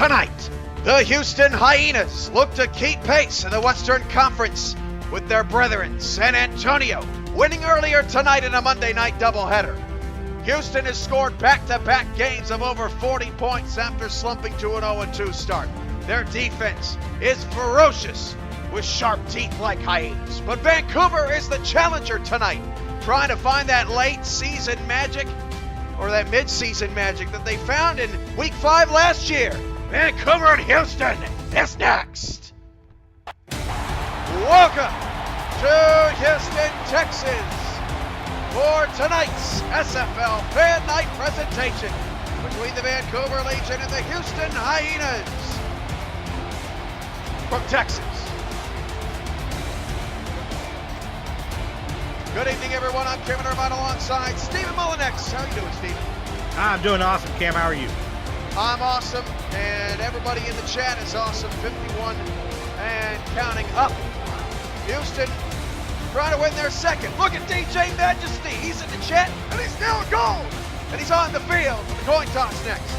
Tonight, the Houston Hyenas look to keep pace in the Western Conference with their brethren San Antonio, winning earlier tonight in a Monday night doubleheader. Houston has scored back-to-back games of over 40 points after slumping to an 0-2 start. Their defense is ferocious with sharp teeth like hyenas. But Vancouver is the challenger tonight, trying to find that late season magic or that mid-season magic that they found in Week 5 last year. Vancouver and Houston is next. Welcome to Houston, Texas for tonight's SFL Fan Night presentation between the Vancouver Legion and the Houston Hyenas. From Texas. Good evening, everyone. I'm Kevin Irvine alongside Stephen Mullinex. How are you doing, Stephen? I'm doing awesome, Cam. How are you? I'm awesome, and everybody in the chat is awesome. 51 and counting up. Houston trying to win their second. Look at DJ Majesty. He's in the chat, and he's still a goal. And he's on the field. The coin toss next.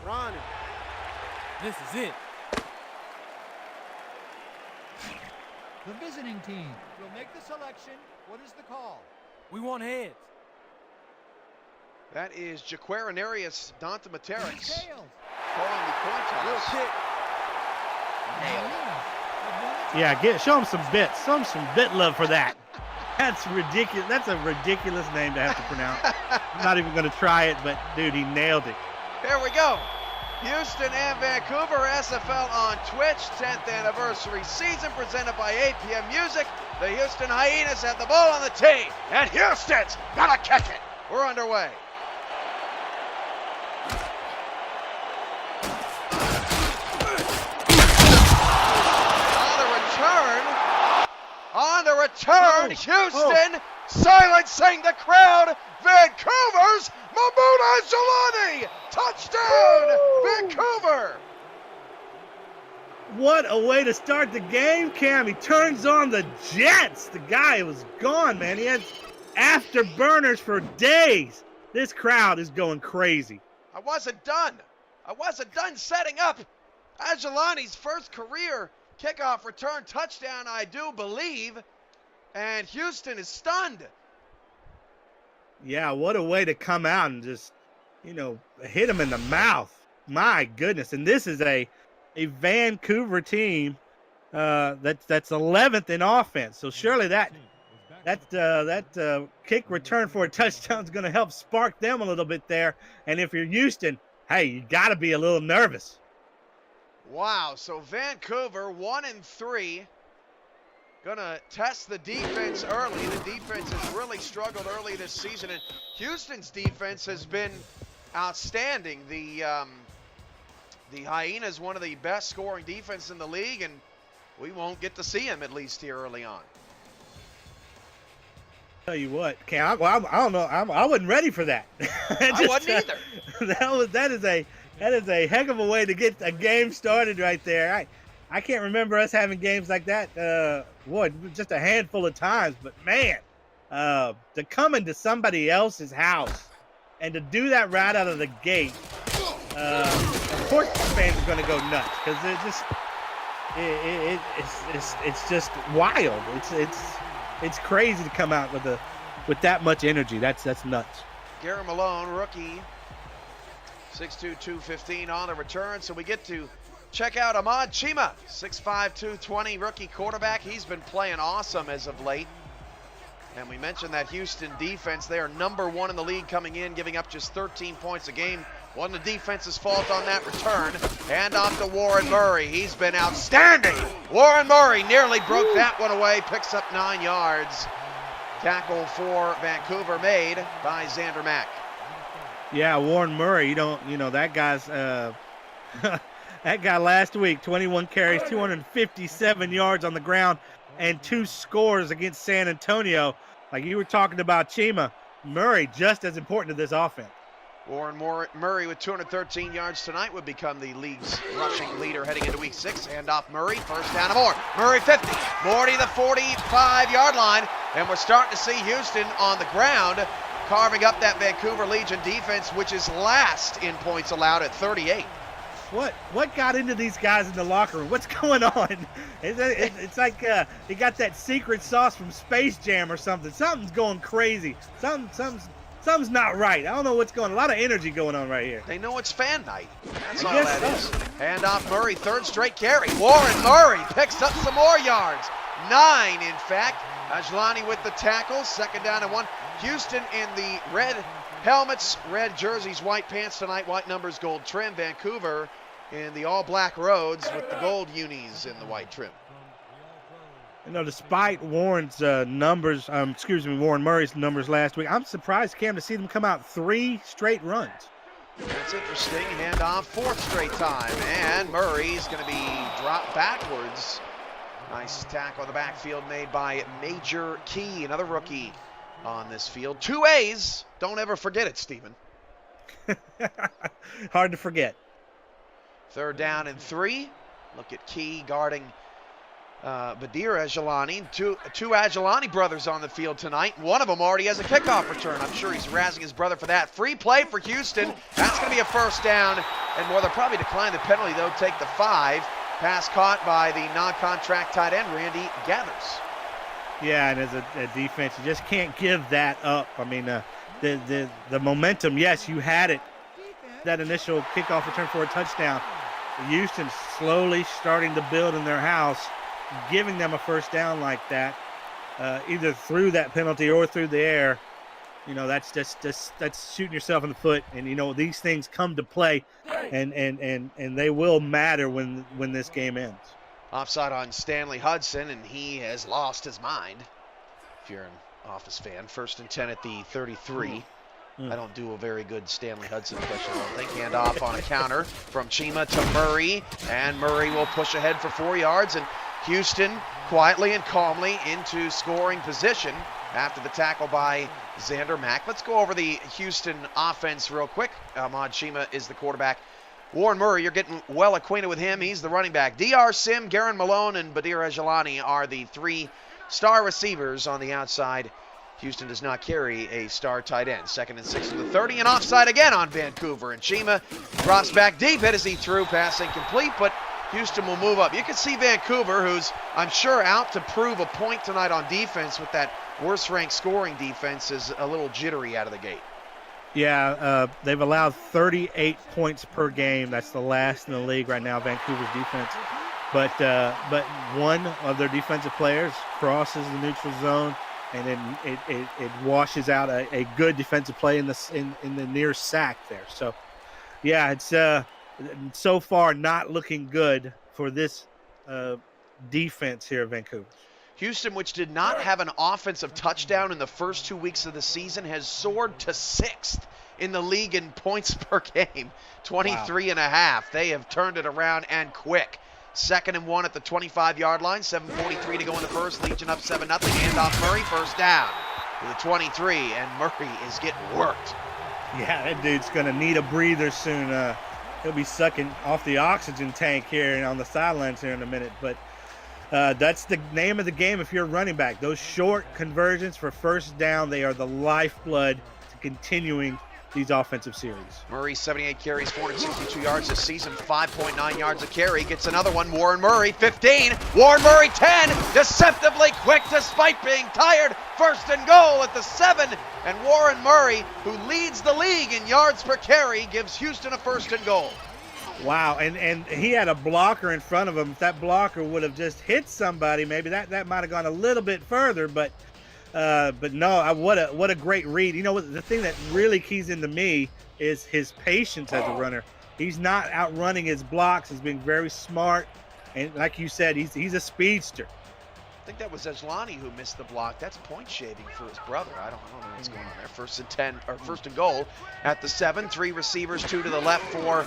Ronnie. This is it. The visiting team will make the selection. What is the call? We want heads. That is Jaquarinarius Dantimaterix Tails. calling the coin Real toss. kick. Yeah, show him some bits. Show him some bit love for that. That's ridiculous. That's a ridiculous name to have to pronounce. I'm not even going to try it, but dude, he nailed it. Here we go. Houston and Vancouver SFL on Twitch. 10th anniversary season presented by APM Music. The Houston Hyenas have the ball on the tee, and Houston's gonna kick it. We're underway. On the return, Houston silencing the crowd. Vancouver's Mahmoud Angelani. Touchdown, Vancouver. What a way to start the game, Cam. He turns on the Jets. The guy was gone, man. He had afterburners for days. This crowd is going crazy. I wasn't done setting up Angelani's first career kickoff return touchdown, I do believe. And Houston is stunned. Yeah, what a way to come out and just, hit him in the mouth. My goodness. And this is a Vancouver team that's 11th in offense. So surely that kick return for a touchdown is going to help spark them a little bit there. And if you're Houston, hey, you got to be a little nervous. Wow, so Vancouver 1-3. Gonna test the defense early. The defense has really struggled early this season, and Houston's defense has been outstanding. The Hyenas, one of the best scoring defense in the league, and we won't get to see him at least here early on. Tell you what, Cam, I don't know. I wasn't ready for that. I wasn't either. That is a heck of a way to get a game started right there. I can't remember us having games like that. Just a handful of times. But man, to come into somebody else's house and to do that right out of the gate, of course the fans are going to go nuts because it's just wild. It's crazy to come out with that much energy. That's nuts. Gary Malone, rookie, 6'2", 215 on the return. So we get to check out Ahmad Chima, 6'5", 220, rookie quarterback. He's been playing awesome as of late. And we mentioned that Houston defense. They are number 1 in the league coming in, giving up just 13 points a game. Wasn't the defense's fault on that return. Hand off to Warren Murray. He's been outstanding. Warren Murray nearly broke that one away, picks up 9 yards. Tackle for Vancouver made by Xander Mack. Yeah, Warren Murray, that guy's that guy last week, 21 carries, 257 yards on the ground, and 2 scores against San Antonio. Like you were talking about Chima, Murray just as important to this offense. Warren Murray with 213 yards tonight would become the league's rushing leader heading into week 6. Hand off Murray, first down and more. Murray 50, more to the 45-yard line. And we're starting to see Houston on the ground carving up that Vancouver Legion defense, which is last in points allowed at 38. What got into these guys in the locker room? What's going on? It's like they got that secret sauce from Space Jam or something. Something's going crazy. Something's not right. I don't know what's going on. A lot of energy going on right here. They know it's fan night. That's all guess that so. is. Hand off Murray, third straight carry. Warren Murray picks up some more yards. 9, in fact. Ajlani with the tackle. Second down and 1. Houston in the red helmets, red jerseys, white pants tonight, white numbers, gold trim. Vancouver in the all-black roads with the gold unis in the white trim. You know, despite Warren Murray's numbers last week, I'm surprised, Cam, to see them come out 3 straight runs. That's interesting. Hand off, 4th straight time, and Murray's going to be dropped backwards. Nice tackle in the backfield made by Major Key, another rookie on this field. 2 A's. Don't ever forget it, Stephen. Hard to forget. 3rd down and 3. Look at Key guarding Badir Ajlani. Two Ajlani brothers on the field tonight. One of them already has a kickoff return. I'm sure he's razzing his brother for that. Free play for Houston. That's going to be a first down. And more, they'll probably decline the penalty, though. Take the 5. Pass caught by the non-contract tight end, Randy Gathers. Yeah, and as a defense, you just can't give that up. I mean, the momentum, yes, you had it. That initial kickoff return for a touchdown. Houston slowly starting to build in their house, giving them a first down like that, either through that penalty or through the air. You know, that's that's shooting yourself in the foot. And you know, these things come to play, and they will matter when this game ends. Offside on Stanley Hudson, and he has lost his mind. If you're an Office fan, 1st and 10 at the 33. I don't do a very good Stanley Hudson impression, I don't think. Hand off on a counter from Chima to Murray, and Murray will push ahead for 4 yards, and Houston quietly and calmly into scoring position after the tackle by Xander Mack. Let's go over the Houston offense real quick. Ahmad Chima is the quarterback. Warren Murray, you're getting well acquainted with him. He's the running back. DR Sim, Garen Malone, and Badir Ajlani are the 3 star receivers on the outside. Houston does not carry a star tight end. 2nd and 6 to the 30, and offside again on Vancouver. And Chima drops back deep, hit as he threw, pass incomplete, but Houston will move up. You can see Vancouver, who's, I'm sure, out to prove a point tonight on defense with that worst-ranked scoring defense, is a little jittery out of the gate. Yeah, they've allowed 38 points per game. That's the last in the league right now, Vancouver's defense. But one of their defensive players crosses the neutral zone, and then it washes out a good defensive play in the near sack there. So, yeah, it's so far not looking good for this defense here at Vancouver. Houston, which did not have an offensive touchdown in the first 2 weeks of the season, has soared to 6th in the league in points per game, 23 and a half. They have turned it around and quick. 2nd and 1 at the 25-yard line, 7:43 to go in the first. Legion up 7-0. Handoff Murray, first down to the 23, and Murray is getting worked. Yeah, that dude's going to need a breather soon. He'll be sucking off the oxygen tank here on the sidelines here in a minute. But that's the name of the game if you're a running back. Those short conversions for first down, they are the lifeblood to continuing these offensive series. Murray, 78 carries, 462 yards this season, 5.9 yards a carry. Gets another one. Warren Murray, 15. Warren Murray, 10. Deceptively quick despite being tired. 1st and goal at the 7. And Warren Murray, who leads the league in yards per carry, gives Houston a 1st and goal. Wow, and he had a blocker in front of him. If that blocker would have just hit somebody, maybe that might have gone a little bit further, but no, what a great read. You know what, the thing that really keys into me is his patience as a runner. He's not outrunning his blocks. He's being very smart, and like you said, he's a speedster. I think that was Ajlani who missed the block. That's point shaving for his brother. I don't know what's going on there. 1st and 10, or 1st and goal at the 7. 3 receivers, 2 to the left for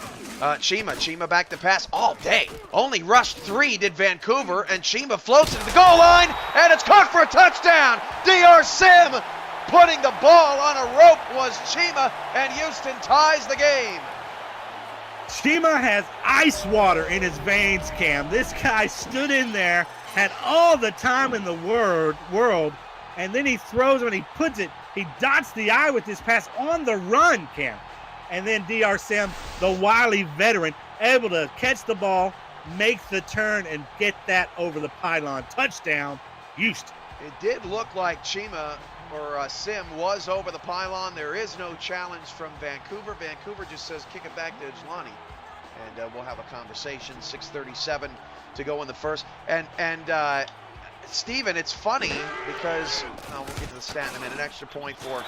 Chima. Chima back to pass all day. Only rushed 3 did Vancouver, and Chima floats into the goal line, and it's caught for a touchdown. DR Sim putting the ball on a rope was Chima, and Houston ties the game. Chima has ice water in his veins, Cam. This guy stood in there, had all the time in the world, and then he throws when he puts it. He dots the I with this pass on the run, Cam. And then D.R. Sim, the wily veteran, able to catch the ball, make the turn, and get that over the pylon. Touchdown, Houston. It did look like Chima or Sim was over the pylon. There is no challenge from Vancouver. Vancouver just says kick it back to Ijlani. And we'll have a conversation. 6:37 to go in the first. And Steven, it's funny because we'll get to the stat in a minute. An extra point for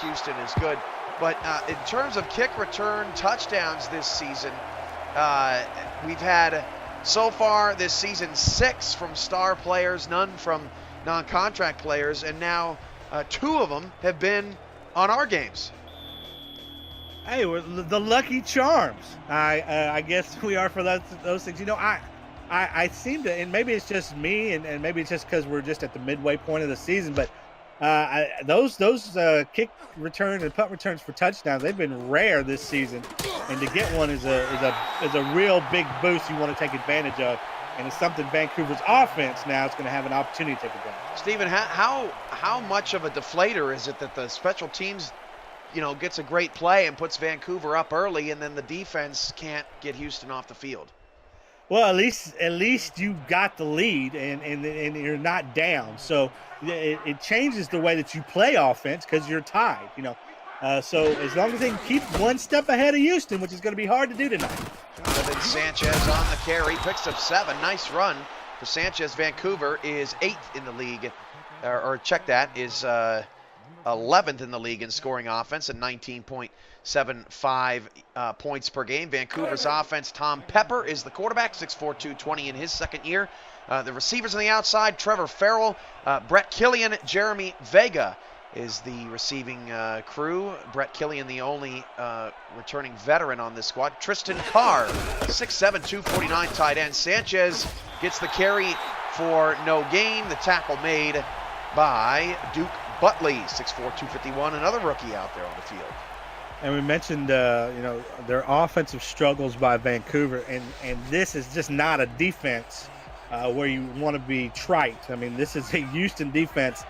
Houston is good. But in terms of kick return touchdowns this season, we've had so far this season 6 from star players, none from non-contract players, and now 2 of them have been on our games. Hey, we're the lucky charms. I guess we are for those things. You know, I seem to, and maybe it's just me, and maybe it's just because we're just at the midway point of the season, but those kick returns and punt returns for touchdowns, they've been rare this season, and to get one is a real big boost you want to take advantage of, and it's something Vancouver's offense now is going to have an opportunity to take advantage. Steven, how much of a deflator is it that the special teams, gets a great play and puts Vancouver up early, and then the defense can't get Houston off the field? Well, at least you got the lead and you're not down. So it changes the way that you play offense because you're tied. So as long as they can keep one step ahead of Houston, which is going to be hard to do tonight. Jonathan Sanchez on the carry, picks up 7. Nice run for Sanchez. Vancouver is 8th in the league, or check that, is 11th in the league in scoring offense and 19.75 points per game. Vancouver's offense, Tom Pepper is the quarterback, 6'4", 220 in his second year. The receivers on the outside, Trevor Farrell, Brett Killian, Jeremy Vega is the receiving crew. Brett Killian, the only returning veteran on this squad. Tristan Carr, 6'7", 249 tight end. Sanchez gets the carry for no gain. The tackle made by Duke Butley, 6'4", 251, another rookie out there on the field. And we mentioned, their offensive struggles by Vancouver, and this is just not a defense where you want to be trite. I mean, this is a Houston defense,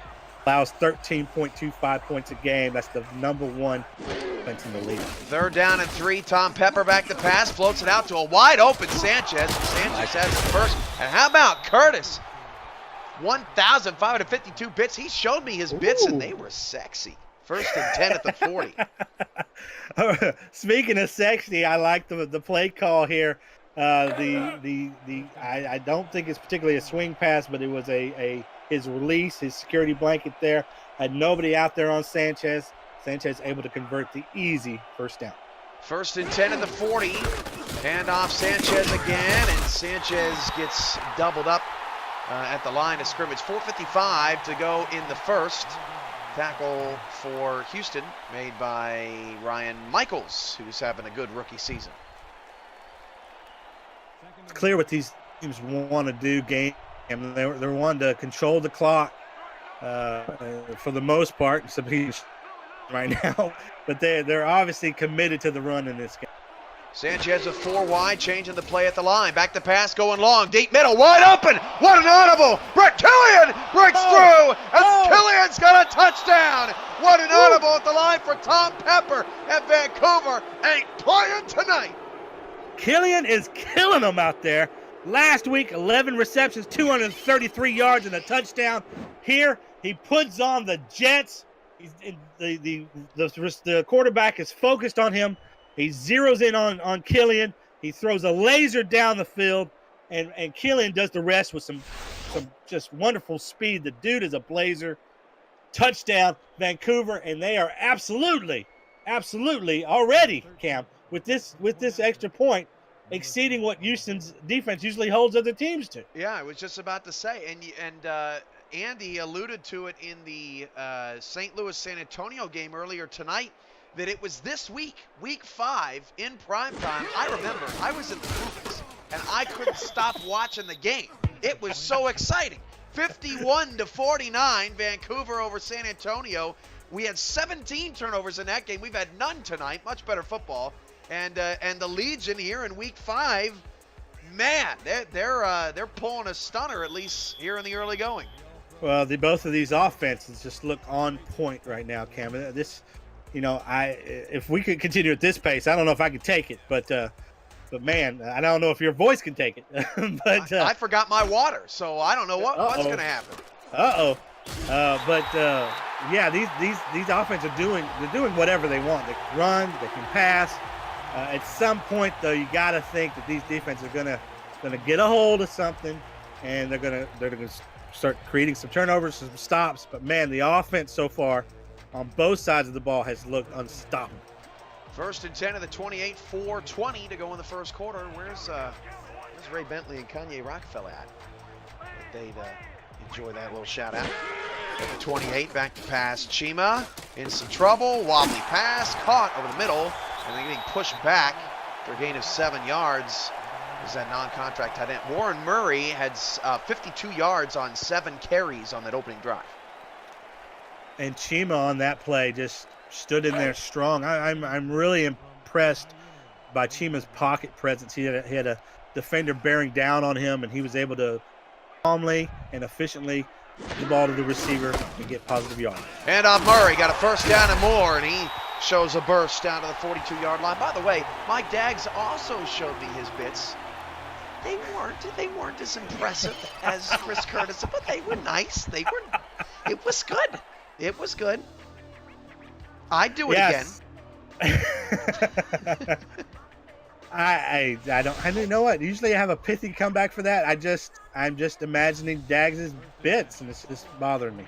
allows 13.25 points a game. That's the number 1 defense in the league. 3rd down and 3. Tom Pepper back to pass, floats it out to a wide open Sanchez. Sanchez has the first. And how about Curtis? 1,552 bits. He showed me his bits, and they were sexy. 1st and 10 at the 40. Speaking of sexy, I like the play call here. I don't think it's particularly a swing pass, but it was his release, his security blanket there. Had nobody out there on Sanchez. Sanchez able to convert the easy 1st down. 1st and 10 at the 40. Hand off Sanchez again, and Sanchez gets doubled up at the line of scrimmage. 4:55 to go in the first. Tackle for Houston made by Ryan Michaels, who's having a good rookie season. It's clear what these teams want to do, game. And they're wanting to control the clock for the most part. Some people right now, but they're obviously committed to the run in this game. Sanchez with 4 wide, changing the play at the line. Back to pass, going long, deep middle, wide open. What an audible! Brett Killian breaks through, and Killian's got a touchdown. What an audible at the line for Tom Pepper, and Vancouver ain't playing tonight. Killian is killing them out there. Last week, 11 receptions, 233 yards, and a touchdown. Here, he puts on the Jets. The quarterback is focused on him. He zeroes in on Killian. He throws a laser down the field, and Killian does the rest with some just wonderful speed. The dude is a blazer. Touchdown, Vancouver, and they are absolutely already, Cam, with this extra point, exceeding what Houston's defense usually holds other teams to. Yeah, I was just about to say, and Andy alluded to it in the St. Louis-San Antonio game earlier tonight, that it was this week, week 5, in primetime. I remember I was at the movies, and I couldn't stop watching the game. It was so exciting. 51-49, Vancouver over San Antonio. We had 17 turnovers in that game. We've had none tonight. Much better football. And the Legion here in week 5, man, they're pulling a stunner, at least here in the early going. Well, both of these offenses just look on point right now, Cam. This, if we could continue at this pace, I don't know if I could take it, but man, I don't know if your voice can take it. But I forgot my water, so I don't know what's going to happen. Yeah, these offenses they're doing whatever they want. They can run, they can pass. At some point, though, you got to think that these defenses are gonna get a hold of something, and they're gonna start creating some turnovers, some stops. But man, the offense so far on both sides of the ball has looked unstoppable. 1st and 10 of the 28, 4:20 to go in the first quarter. Where's Ray Bentley and Kanye Rockefeller at? They'd enjoy that little shout out. At the 28, back to pass. Chima in some trouble. Wobbly pass, caught over the middle, and then getting pushed back for a gain of 7 yards. Is that non-contact tight end. Warren Murray had 52 yards on 7 carries on that opening drive. And Chima on that play just stood in there strong. I'm really impressed by Chima's pocket presence. He had a defender bearing down on him, and he was able to calmly and efficiently get the ball to the receiver and get positive yards. And Murray got a first down and more, and he shows a burst down to the 42-yard line. By the way, Mike Daggs also showed me his bits. They weren't as impressive as Chris Curtis, but they were nice. It was good. It was good. I'd do it again. I don't know what. Usually I have a pithy comeback for that. I'm just imagining Daggs' bits, and it's just bothering me.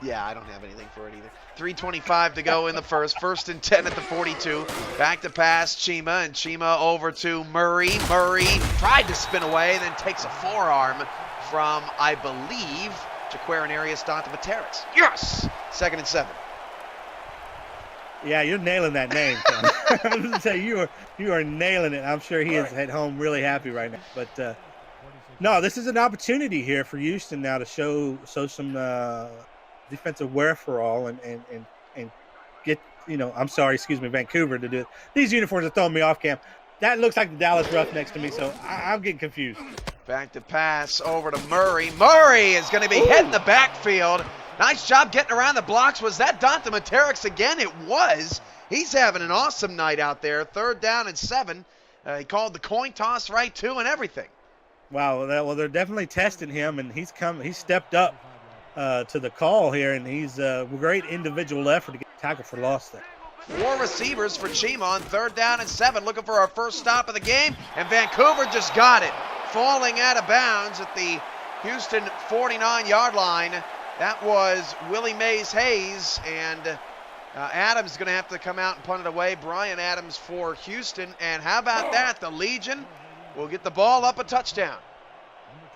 Yeah, I don't have anything for it either. 3:25 to go in the first. 1st and 10 at the 42. Back to pass, Chima, and Chima over to Murray. Murray tried to spin away, then takes a forearm from, I believe, Jaquarian Arias Dante Materis. Yes! 2nd and 7. Yeah, you're nailing that name, Tom. I'm going to tell you, you are nailing it. I'm sure he is at home really happy right now. But no, this is an opportunity here for Houston now to show some defensive wherewithal and get, Vancouver to do it. These uniforms are throwing me off, Cam. That looks like the Dallas Roughnecks to me, so I'm getting confused. Back to pass over to Murray. Murray is going to be hit in the backfield. Nice job getting around the blocks. Was that Dante Materis again? It was. He's having an awesome night out there. 3rd down and 7. He called the coin toss right too and everything. Wow. Well, they're definitely testing him, and he's stepped up to the call here, and he's a great individual effort to get tackled for loss there. 4 receivers for Chima on 3rd down and 7, looking for our first stop of the game, and Vancouver just got it, falling out of bounds at the Houston 49-yard line. That was Willie Mays Hayes, and Adams is going to have to come out and punt it away. Brian Adams for Houston, and how about that? The Legion will get the ball up a touchdown.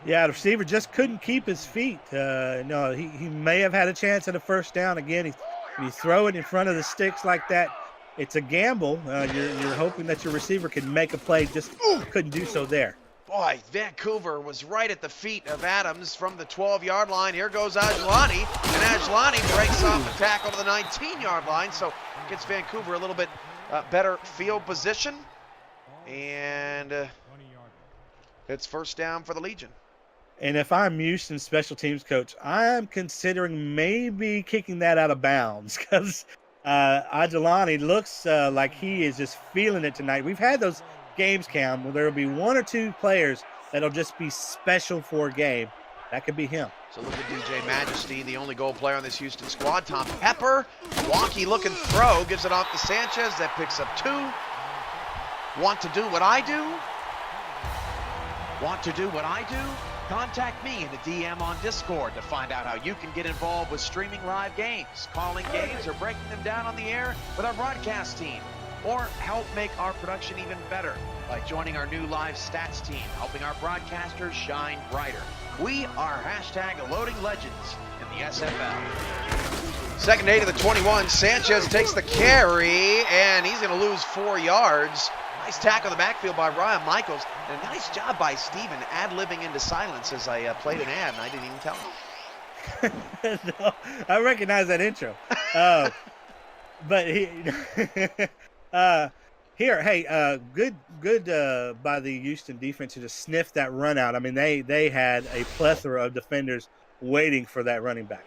Yeah, the receiver just couldn't keep his feet. No, he may have had a chance at a first down. Again, when you throw it in front of the sticks like that, it's a gamble. You're hoping that your receiver can make a play, just couldn't do so there. Boy, Vancouver was right at the feet of Adams from the 12-yard line. Here goes Ajlani, and Ajlani breaks off a tackle to the 19-yard line, so gets Vancouver a little bit better field position. And it's first down for the Legion. And if I'm Houston's special teams coach, I'm considering maybe kicking that out of bounds because Ajlani looks like he is just feeling it tonight. We've had those games, Cam, where there will be 1 or 2 players that'll just be special for a game. That could be him. So look at DJ Majesty, the only goal player on this Houston squad. Tom Pepper, wonky looking throw, gives it off to Sanchez. That picks up 2. Want to do what I do? Want to do what I do? Contact me in the DM on Discord to find out how you can get involved with streaming live games, calling games, or breaking them down on the air with our broadcast team. Or help make our production even better by joining our new live stats team, helping our broadcasters shine brighter. We are #Loading Legends in the SFL. 2nd and 8 of the 21. Sanchez takes the carry, and he's going to lose 4 yards. Nice tackle in the backfield by Ryan Michaels. And a nice job by Steven ad-libbing into silence as I played an ad, and I didn't even tell him. No, I recognize that intro. But Here, hey, good by the Houston defense to just sniff that run out. I mean, they had a plethora of defenders waiting for that running back.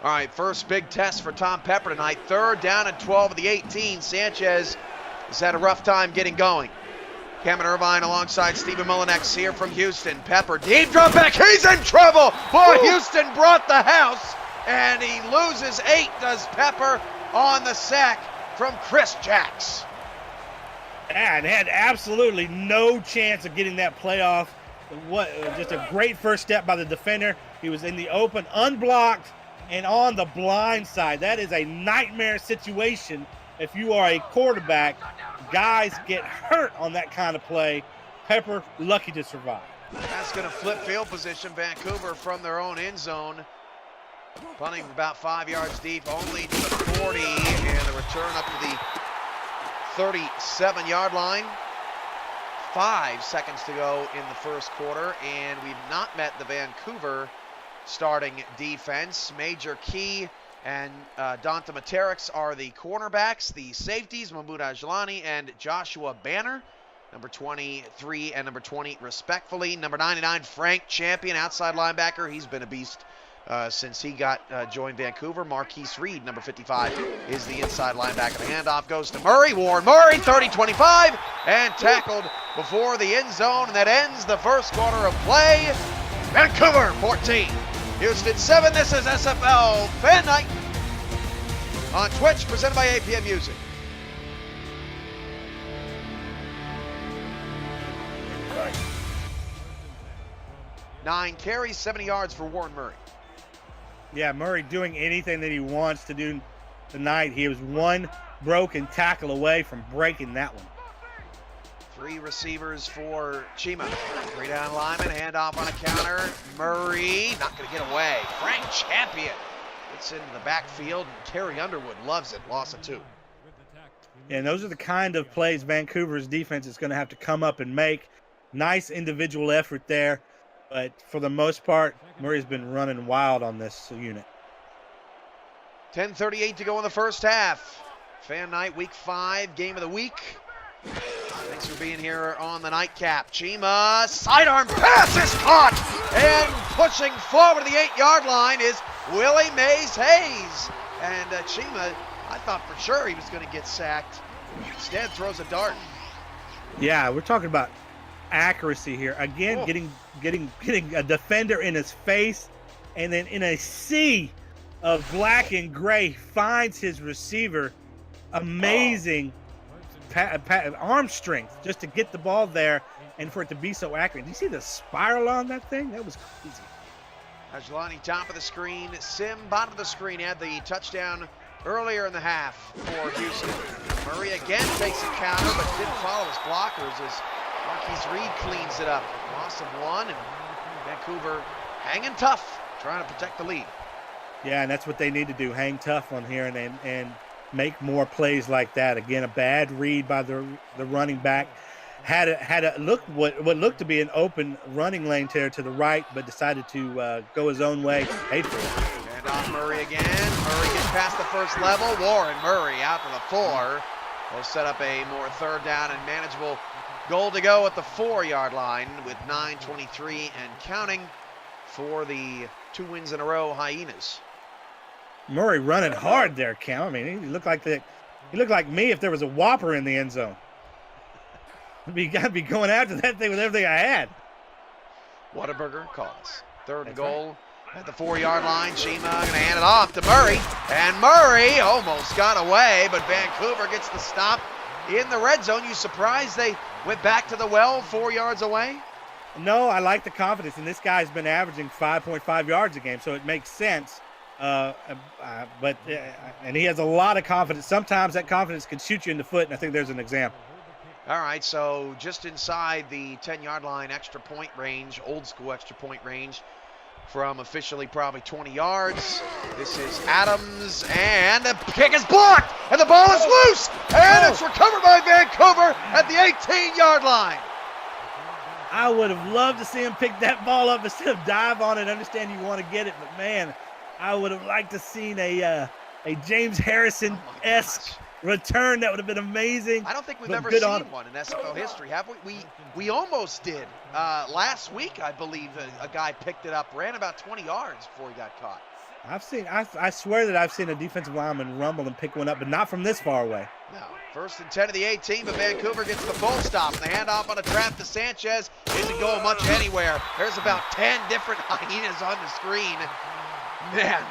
All right, first big test for Tom Pepper tonight. 3rd down and 12 of the 18. Sanchez has had a rough time getting going. Cameron Irvine alongside Stephen Mullinex here from Houston. Pepper, deep drop back, he's in trouble! Boy, Houston brought the house, and he loses 8, does Pepper, on the sack from Chris Jacks. And had absolutely no chance of getting that play off. Just a great first step by the defender. He was in the open, unblocked, and on the blind side. That is a nightmare situation if you are a quarterback. Guys get hurt on that kind of play. Pepper, lucky to survive. That's going to flip field position. Vancouver from their own end zone. Punting about 5 yards deep, only to the 40, and the return up to the 37-yard line. 5 seconds to go in the first quarter, and we've not met the Vancouver starting defense. Major Key and Donta Materik are the cornerbacks. The safeties, Mahmoud Ajlani and Joshua Banner, number 23 and number 20 respectfully. Number 99, Frank Champion, outside linebacker. He's been a beast since he joined Vancouver. Marquise Reed, number 55, is the inside linebacker. The handoff goes to Murray. Warren Murray, 30-25, and tackled before the end zone, and that ends the first quarter of play. Vancouver 14, Houston 7. This is SFL Fan Night on Twitch, presented by APM Music. Right. 9 carries, 70 yards for Warren Murray. Yeah, Murray doing anything that he wants to do tonight. He was one broken tackle away from breaking that one. 3 receivers for Chima. 3 down lineman, handoff on a counter. Murray, not going to get away. Frank Champion gets into the backfield, and Terry Underwood loves it. Loss of 2. And those are the kind of plays Vancouver's defense is going to have to come up and make. Nice individual effort there. But for the most part, Murray's been running wild on this unit. 10:38 to go in the first half. Fan Night, Week 5, Game of the Week. Thanks for being here on the nightcap. Chima, sidearm pass is caught! And pushing forward to the 8-yard line is Willie Mays Hayes. And Chima, I thought for sure he was going to get sacked. Instead, throws a dart. Yeah, we're talking about accuracy here. Again, getting a defender in his face, and then in a sea of black and gray finds his receiver. Amazing arm strength just to get the ball there and for it to be so accurate. Do you see the spiral on that thing? That was crazy. Ajlani top of the screen, Sim bottom of the screen, had the touchdown earlier in the half for Houston. Murray again takes a counter but didn't follow his blockers as Marquise Reed cleans it up. Loss of 1, and Vancouver hanging tough, trying to protect the lead. Yeah, and that's what they need to do, hang tough on here and make more plays like that. Again, a bad read by the running back. Had a look what looked to be an open running lane to the right, but decided to go his own way. Paid for it. And on Murray again. Murray gets past the first level. Warren Murray out to the 4. Will set up a more 3rd down and manageable goal to go at the 4-yard line with 9:23 and counting for the 2 wins in a row Hyenas. Murray running hard there, Cam. I mean, he looked like me if there was a Whopper in the end zone. I'd be going after that thing with everything I had. Whataburger calls. 3rd and goal at the 4-yard line. Chima going to hand it off to Murray. And Murray almost got away, but Vancouver gets the stop in the red zone. You surprised they went back to the well 4 yards away? No, I like the confidence. And this guy's been averaging 5.5 yards a game, so it makes sense. But he has a lot of confidence. Sometimes that confidence can shoot you in the foot, and I think there's an example. All right, so just inside the 10-yard line, extra point range, old school extra point range from officially probably 20 yards. This is Adams, and the kick is blocked, and the ball is loose, and it's recovered by Vancouver at the 18-yard line. I would have loved to see him pick that ball up instead of dive on it. I understand you want to get it, but man, I would have liked to seen a James Harrison-esque return. That would have been amazing. I don't think we've but ever good seen on him. one in SFL history, have we? We almost did. Last week, I believe, a guy picked it up, ran about 20 yards before he got caught. I swear that I've seen a defensive lineman rumble and pick one up, but not from this far away. No. 1st and 10 of the 18, but Vancouver gets the full stop. The handoff on a trap to Sanchez isn't going much anywhere. There's about 10 different hyenas on the screen. Man,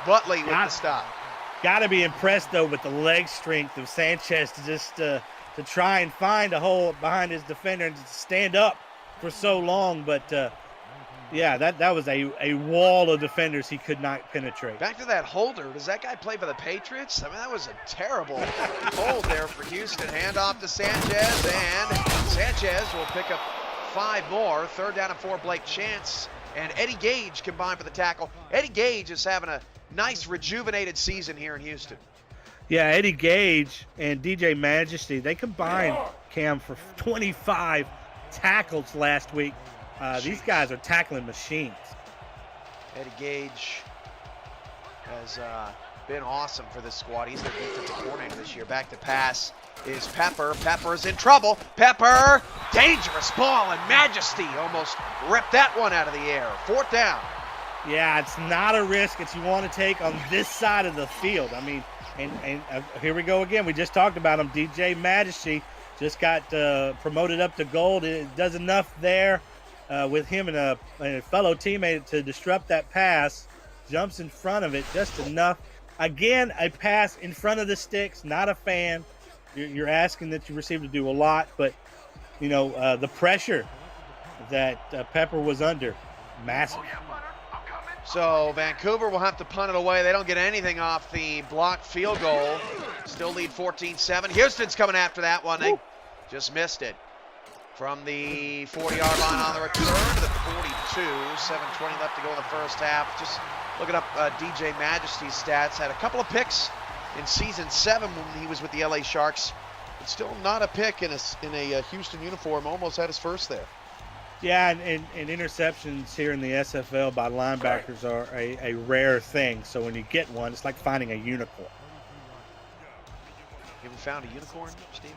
Butley with the stop. Got to be impressed, though, with the leg strength of Sanchez to just to try and find a hole behind his defender and to stand up for so long. But, yeah, that was a wall of defenders he could not penetrate. Back to that holder. Does that guy play for the Patriots? I mean, that was a terrible hold there for Houston. Handoff to Sanchez, and Sanchez will pick up 5 more. 3rd down and 4, Blake Chance. And Eddie Gage combined for the tackle. Eddie Gage is having a nice rejuvenated season here in Houston. Yeah, Eddie Gage and DJ Majesty, they combined, Cam, for 25 tackles last week. These guys are tackling machines. Eddie Gage has been awesome for this squad. He's the defensive coordinator this year. Back to pass is Pepper. Pepper's in trouble. Pepper, dangerous ball, and Majesty almost ripped that one out of the air. 4th down. Yeah, it's not a risk that you want to take on this side of the field. I mean, and here we go again. We just talked about him. DJ Majesty just got promoted up to gold. It does enough there with him and a fellow teammate to disrupt that pass. Jumps in front of it just enough. Again, a pass in front of the sticks. Not a fan. You're asking that you receive to do a lot, but you know the pressure that Pepper was under, massive. So Vancouver will have to punt it away. They don't get anything off the blocked field goal. Still lead 14-7. Houston's coming after that one. They just missed it. From the 40-yard line on the return to the 42. 7:20 left to go in the first half. Just looking up DJ Majesty's stats. Had a couple of picks in season 7 when he was with the LA Sharks. But still not a pick in a Houston uniform. Almost had his first there. Yeah, and interceptions here in the SFL by linebackers are a rare thing. So when you get one, it's like finding a unicorn. You ever found a unicorn, Steven?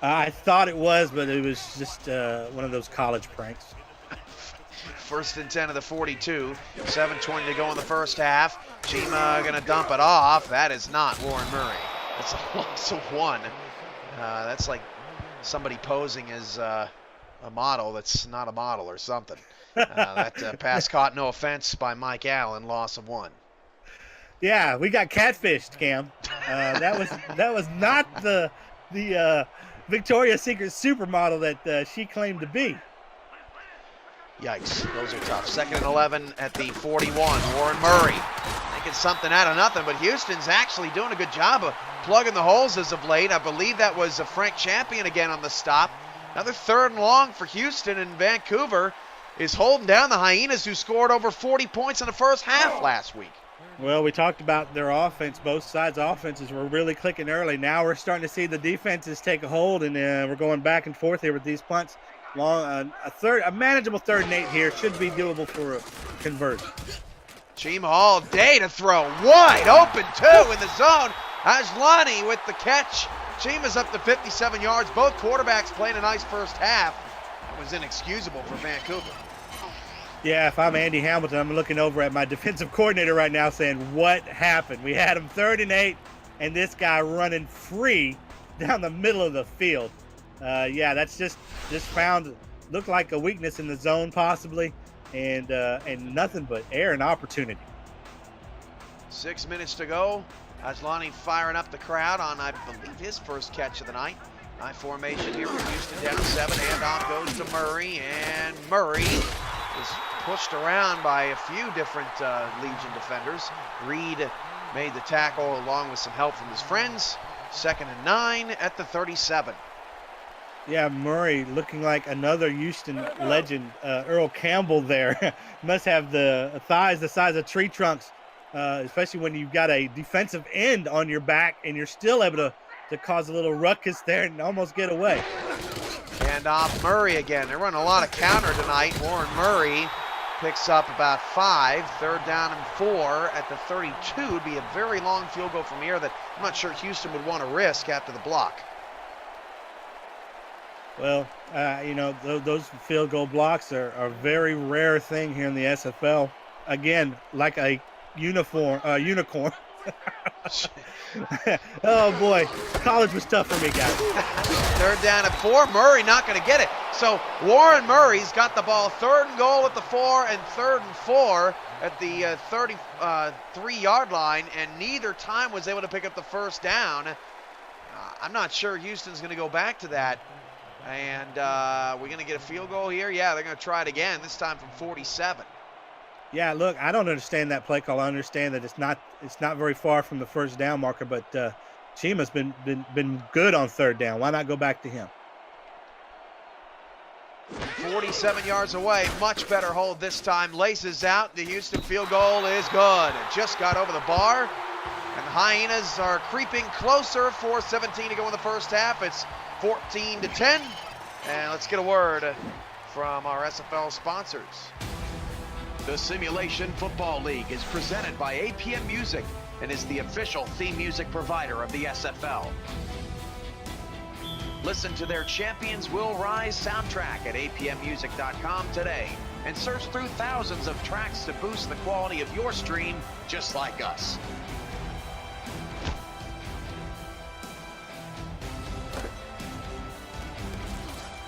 I thought it was, but it was just one of those college pranks. 1st and 10 of the 42. 7:20 to go in the first half. Chima going to dump it off. That is not Warren Murray. That's a loss of 1. That's like somebody posing as a model that's not a model or something. That pass caught, no offense, by Mike Allen, loss of 1. Yeah, we got catfished, Cam. That was not the Victoria's Secret supermodel that she claimed to be. Yikes, those are tough. 2nd and 11 at the 41. Warren Murray making something out of nothing, but Houston's actually doing a good job of plugging the holes as of late. I believe that was a Frank Champion again on the stop. Another 3rd and long for Houston, and Vancouver is holding down the Hyenas, who scored over 40 points in the first half last week. Well, we talked about their offense. Both sides' offenses were really clicking early. Now we're starting to see the defenses take a hold, and we're going back and forth here with these punts. Long, a manageable 3rd and 8 here should be doable for a conversion. Chima all day to throw. Wide open, 2 in the zone. Ajlani with the catch. Chima's up to 57 yards. Both quarterbacks playing a nice first half. That was inexcusable for Vancouver. Yeah, if I'm Andy Hamilton, I'm looking over at my defensive coordinator right now saying, what happened? We had him 3rd and 8, and this guy running free down the middle of the field. Yeah, that's just looked like a weakness in the zone possibly, and nothing but air and opportunity. 6 minutes to go. Ajlani firing up the crowd on, I believe, his first catch of the night. High formation here for Houston, down 7. Handoff goes to Murray, and Murray is pushed around by a few different Legion defenders. Reed made the tackle along with some help from his friends. 2nd and 9 at the 37. Yeah, Murray looking like another Houston legend. Earl Campbell there must have the thighs the size of tree trunks, especially when you've got a defensive end on your back and you're still able to cause a little ruckus there and almost get away. And off Murray again. They're running a lot of counter tonight. Warren Murray picks up about 5. 3rd down and 4 at the 32 would be a very long field goal from here that I'm not sure Houston would want to risk after the block. Well, those field goal blocks are a very rare thing here in the SFL. Again, like a unicorn. Oh boy, college was tough for me, guys. 3rd down and 4. Murray not going to get it. So Warren Murray's got the ball 3rd and goal at the 4 and 3rd and 4 at the 33-yard line, and neither time was able to pick up the 1st down. I'm not sure Houston's going to go back to that. And we're going to get a field goal here. Yeah, they're going to try it again, this time from 47. Yeah, look, I don't understand that play call. I understand that it's not very far from the 1st down marker, but Chima's been good on 3rd down. Why not go back to him? 47 yards away, much better hold this time. Laces out. The Houston field goal is good. It just got over the bar, and the Hyenas are creeping closer. 4:17 to go in the 1st half. It's 14-10, and let's get a word from our SFL sponsors. The Simulation Football League is presented by APM Music and is the official theme music provider of the SFL. Listen to their Champions Will Rise soundtrack at apmmusic.com today and search through thousands of tracks to boost the quality of your stream just like us.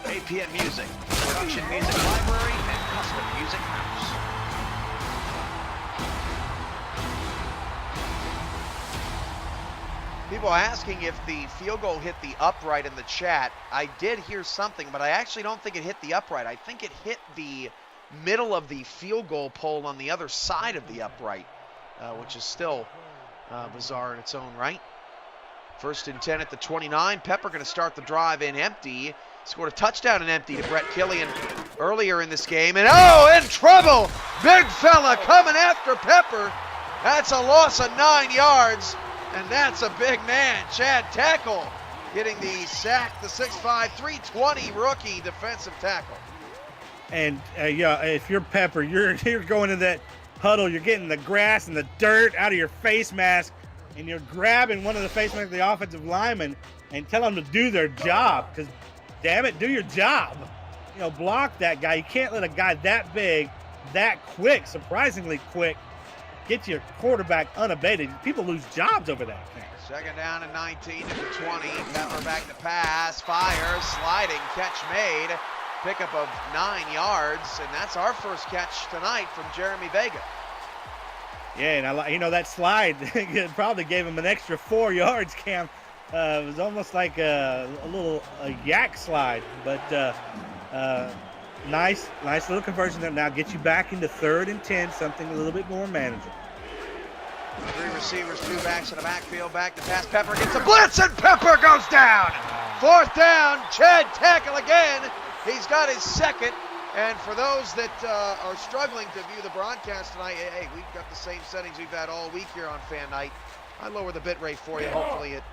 APM Music, production music library and custom music house. People are asking if the field goal hit the upright in the chat. I did hear something, but I actually don't think it hit the upright. I think it hit the middle of the field goal pole on the other side of the upright, which is still bizarre in its own right. 1st and 10 at the 29. Pepper going to start the drive in empty. Scored a touchdown in empty to Brett Killian earlier in this game. And in trouble! Big fella coming after Pepper. That's a loss of 9 yards. And that's a big man. Chad Tackle getting the sack, the 6'5", 320 rookie defensive tackle. And if you're Pepper, you're going to that huddle, you're getting the grass and the dirt out of your face mask, and you're grabbing one of the face masks of the offensive linemen and tell them to do their job, because damn it, do your job. Block that guy. You can't let a guy that big, that quick, surprisingly quick, get your quarterback unabated. People lose jobs over that. 2nd down and 19 to the 20. Pepper back to pass, fires, sliding, catch made. Pickup of 9 yards, and that's our first catch tonight from Jeremy Vega. Yeah, and that slide probably gave him an extra 4 yards, Cam. It was almost like a little yak slide, but nice little conversion there. Now get you back into 3rd and 10, something a little bit more manageable. 3 receivers, 2 backs in the backfield, back to pass. Pepper gets a blitz, and Pepper goes down. 4th down, Chad Tackle again. He's got his 2nd. And for those that are struggling to view the broadcast tonight, hey, we've got the same settings we've had all week here on Fan Night. I lower the bit rate for you. Hopefully it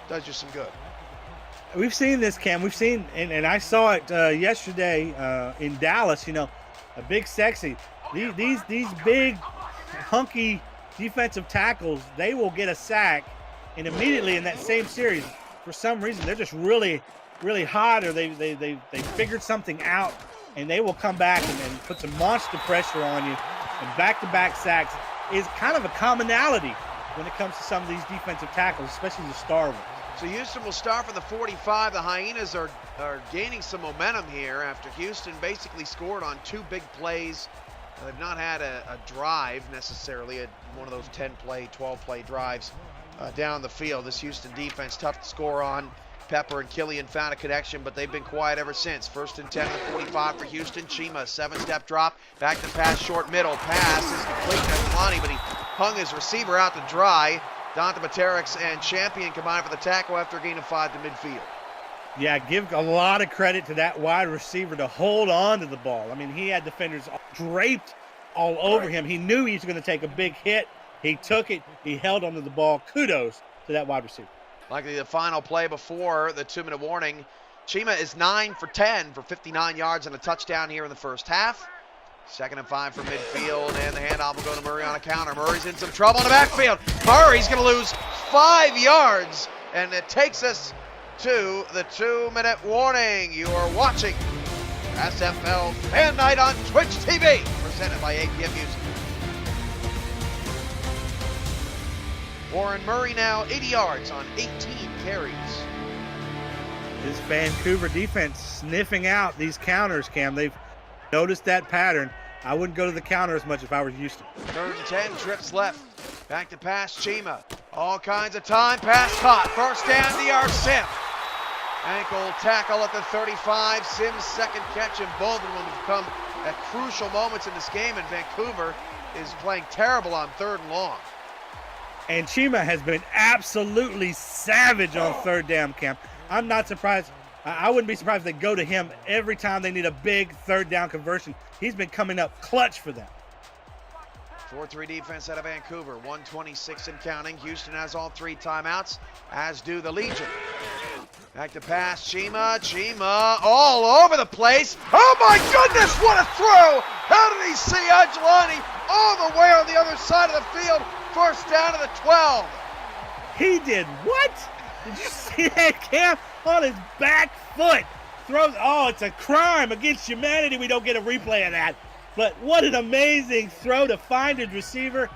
does you some good. We've seen this, Cam. We've seen, and I saw it yesterday in Dallas. A big, sexy. These big, hunky defensive tackles, they will get a sack, and immediately in that same series, for some reason, they're just really, really hot, or they figured something out, and they will come back and put some monster pressure on you. And back-to-back sacks is kind of a commonality when it comes to some of these defensive tackles, especially the star ones. So Houston will start from the 45. The Hyenas are gaining some momentum here after Houston basically scored on 2 big plays. They've not had a drive necessarily, one of those 10-play, 12-play drives down the field. This Houston defense, tough to score on. Pepper and Killian found a connection, but they've been quiet ever since. 1st and 10 at the 45 for Houston. Chima, 7-step drop, back to pass, short middle. Pass is complete to Kalani, but he hung his receiver out to dry. Dante Baterix and Champion combined for the tackle after a gain of 5 to midfield. Yeah, give a lot of credit to that wide receiver to hold on to the ball. I mean, he had defenders draped all over him. He knew he was going to take a big hit. He took it. He held onto the ball. Kudos to that wide receiver. Likely the final play before the 2-minute warning. Chima is 9 for 10 for 59 yards and a touchdown here in the 1st half. 2nd and 5 from midfield, and the handoff will go to Murray on a counter. Murray's in some trouble in the backfield. Murray's going to lose 5 yards, and it takes us to the 2-minute warning. You are watching SFL Fan Night on Twitch TV, presented by APM Music. Warren Murray now 80 yards on 18 carries. This Vancouver defense sniffing out these counters, Cam. They've noticed that pattern. I wouldn't go to the counter as much if I was Houston. 3rd and 10, trips left. Back to pass, Chima. All kinds of time, pass caught. 1st down, DR Sim. Ankle tackle at the 35. Sim's 2nd catch, and both of them have come at crucial moments in this game, and Vancouver is playing terrible on 3rd and long. And Chima has been absolutely savage on 3rd down, Cam. I'm not surprised. I wouldn't be surprised if they go to him every time they need a big 3rd down conversion. He's been coming up clutch for them. 4-3 defense out of Vancouver, 1:26 and counting. Houston has all 3 timeouts, as do the Legion. Back to pass, Chima all over the place. Oh my goodness, what a throw! How did he see Angelani all the way on the other side of the field? 1st down to the 12. He did what? Did you see that, Cam? On his back foot. Throws. Oh, it's a crime against humanity. We don't get a replay of that. But what an amazing throw to find his receiver.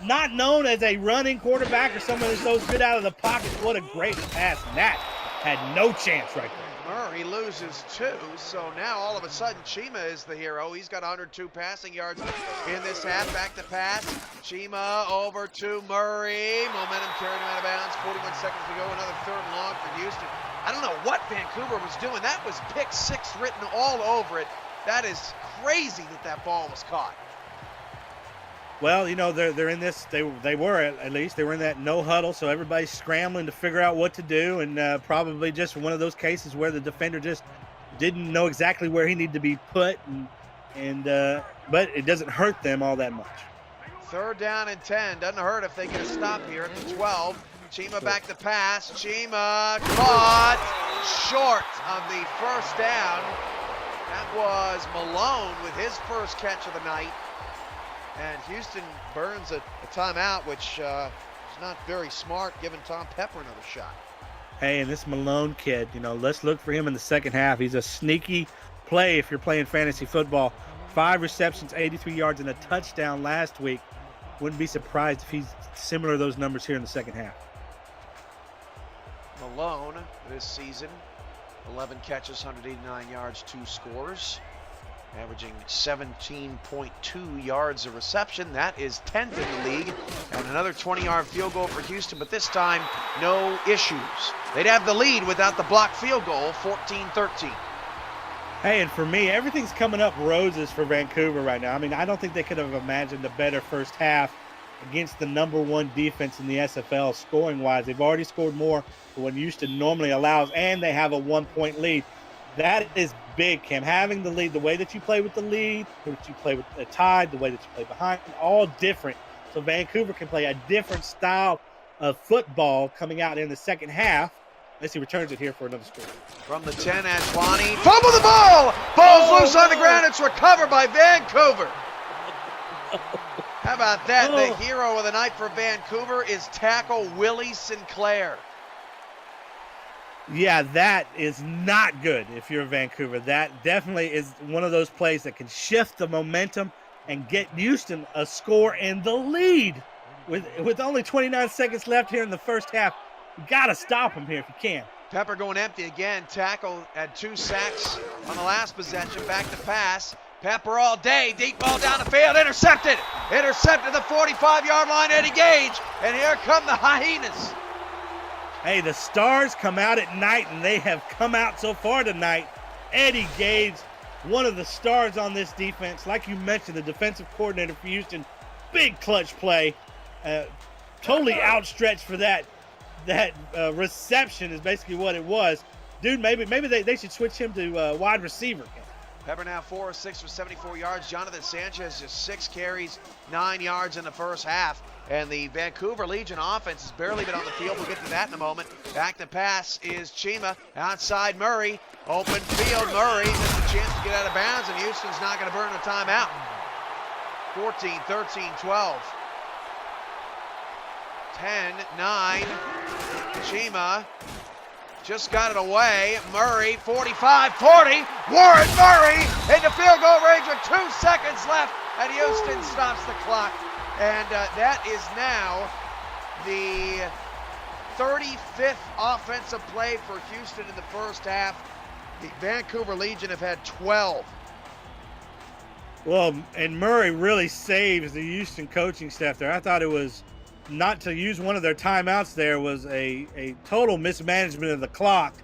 Not known as a running quarterback or someone that throws good out of the pocket. What a great pass. And that had no chance right there. Murray loses 2, so now all of a sudden Chima is the hero. He's got 102 passing yards in this half. Back to pass. Chima over to Murray. Momentum carried him out of bounds. 41 seconds to go. Another 3rd and long for Houston. I don't know what Vancouver was doing. That was pick 6 written all over it. That is crazy that ball was caught. Well, you know, they're in this, they were at least, they were in that no huddle, so everybody's scrambling to figure out what to do, and probably just one of those cases where the defender just didn't know exactly where he needed to be put, but it doesn't hurt them all that much. 3rd down and 10. Doesn't hurt if they get a stop here at the 12. Chima back to pass. Chima caught short of the 1st down. That was Malone with his 1st catch of the night. And Houston burns a timeout, which is not very smart, giving Tom Pepper another shot. Hey, and this Malone kid, you know, let's look for him in the 2nd half. He's a sneaky play if you're playing fantasy football. 5 receptions, 83 yards, and a touchdown last week. Wouldn't be surprised if he's similar to those numbers here in the 2nd half. Malone this season, 11 catches, 189 yards, 2 scores. Averaging 17.2 yards a reception. That is 10th in the league. And another 20-yard field goal for Houston, but this time, no issues. They'd have the lead without the blocked field goal, 14-13. Hey, and for me, everything's coming up roses for Vancouver right now. I mean, I don't think they could have imagined a better first half against the #1 defense in the SFL scoring-wise. They've already scored more than what Houston normally allows, and they have a 1-point lead. That is big, Cam. Having the lead, the way that you play with the lead, the way that you play with the tied, the way that you play behind, all different. So Vancouver can play a different style of football coming out in the 2nd half. As he returns it here for another score. From the 10, Antoine. Fumble the ball! Ball's loose on the ground. It's recovered by Vancouver. How about that? The hero of the night for Vancouver is tackle Willie Sinclair. Yeah, that is not good if you're Vancouver. That definitely is one of those plays that can shift the momentum and get Houston a score in the lead. With only 29 seconds left here in the 1st half, you got to stop him here if you can. Pepper going empty again. Tackle had 2 sacks on the last possession. Back to pass. Pepper all day. Deep ball down the field. Intercepted. Intercepted the 45-yard line. Eddie Gage. And here come the Hyenas. Hey, the Stars come out at night, and they have come out so far tonight. Eddie Gage, one of the stars on this defense. Like you mentioned, the defensive coordinator for Houston, big clutch play. Totally outstretched for that reception is basically what it was. Dude, maybe they should switch him to wide receiver. Pepper now 4 of 6 for 74 yards. Jonathan Sanchez just 6 carries, 9 yards in the 1st half. And the Vancouver Legion offense has barely been on the field. We'll get to that in a moment. Back to pass is Chima. Outside Murray. Open field. Murray. Mr. chance to get out of bounds, and Houston's not going to burn a timeout. 14, 13, 12. 10, 9. Chima just got it away. Murray, 45, 40. Warren Murray into field goal range with 2 seconds left, and Houston stops the clock. And that is now the 35th offensive play for Houston in the first half. The Vancouver Legion have had 12. Well, and Murray really saves the Houston coaching staff there. I thought it was not to use one of their timeouts there was a total mismanagement of the clock.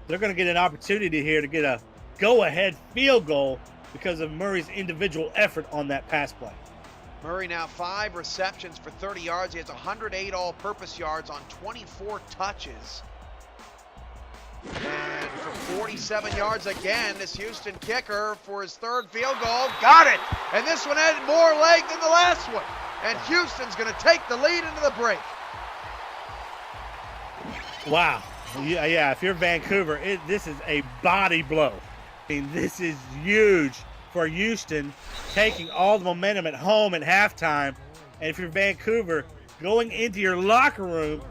They're going to get an opportunity here to get a go-ahead field goal because of Murray's individual effort on that pass play. Murray now 5 receptions for 30 yards. He has 108 all-purpose yards on 24 touches. And for 47 yards again, this Houston kicker for his 3rd field goal. Got it! And this one had more leg than the last one. And Houston's going to take the lead into the break. Wow. Yeah, if you're Vancouver, this is a body blow. I mean, this is huge for Houston, taking all the momentum at home at halftime. And if you're Vancouver, going into your locker room,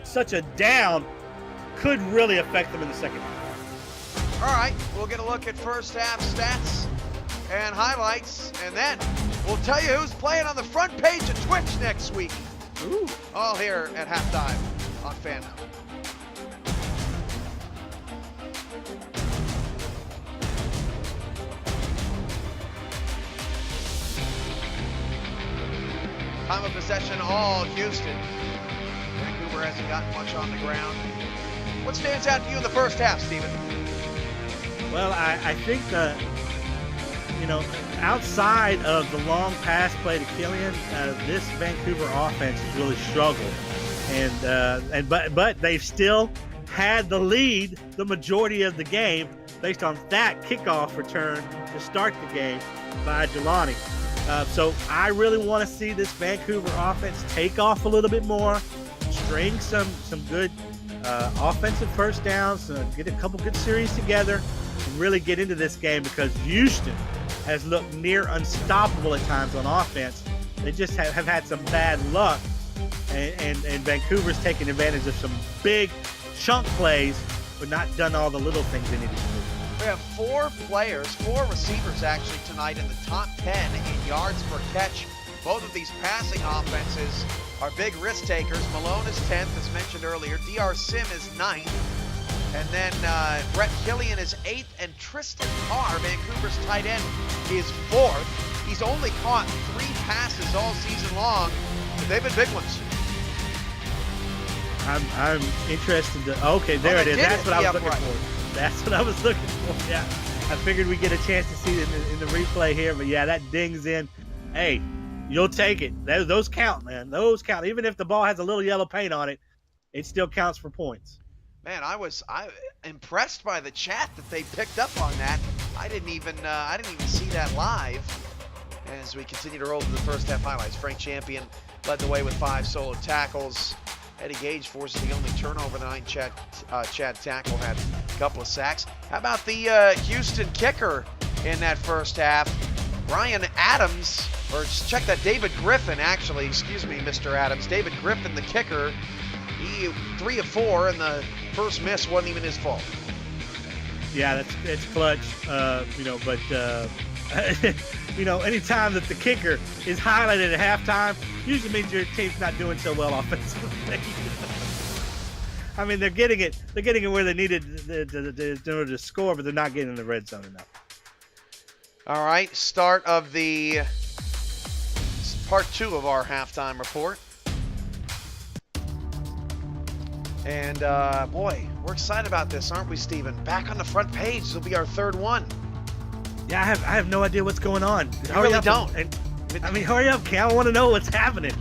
such a down could really affect them in the second half. All right, we'll get a look at first half stats and highlights, and then we'll tell you who's playing on the front page of Twitch next week. Ooh. All here at halftime on Fan Now. Time of possession, all Houston. Vancouver hasn't gotten much on the ground. What stands out to you in the first half, Steven? Well, I think outside of the long pass play to Killian, this Vancouver offense has really struggled, but they've still had the lead the majority of the game based on that kickoff return to start the game by Jelani. So I really want to see this Vancouver offense take off a little bit more, string some good offensive first downs, get a couple good series together, and really get into this game because Houston has looked near unstoppable at times on offense. They just have had some bad luck, and Vancouver's taken advantage of some big chunk plays, but not done all the little things they needed to do. We have 4 receivers actually tonight in the top 10 in yards per catch. Both of these passing offenses are big risk takers. Malone is 10th, as mentioned earlier. DR Sim is 9th. And then Brett Killian is 8th. And Tristan Carr, Vancouver's tight end, is 4th. He's only caught 3 passes all season long, but they've been big ones. I'm interested to. Okay, there it is. That's what I was looking for. That's what I was looking for. Yeah, I figured we'd get a chance to see it in the replay here, but yeah, that dings in. Hey, you'll take it. Those count, man. Those count. Even if the ball has a little yellow paint on it, it still counts for points. Man, I impressed by the chat that they picked up on that. I didn't even see that live. As we continue to roll through the first half highlights, Frank Champion led the way with 5 solo tackles. Eddie Gage forces the only turnover the night. Chad Tackle had a couple of sacks. How about the Houston kicker in that first half? Brian Adams, or check that, David Griffin, actually. Excuse me, Mr. Adams. David Griffin, the kicker. He 3 of 4, and the first miss wasn't even his fault. Yeah, it's clutch, but anytime that the kicker is highlighted at halftime, usually means your team's not doing so well offensively. I mean, they're getting it where they needed to score, but they're not getting in the red zone enough. All right, start of the part 2 of our halftime report. And, boy, we're excited about this, aren't we, Steven? Back on the front page. This will be our 3rd one. Yeah, I have no idea what's going on. You really don't. Hurry up, Cam. I want to know what's happening.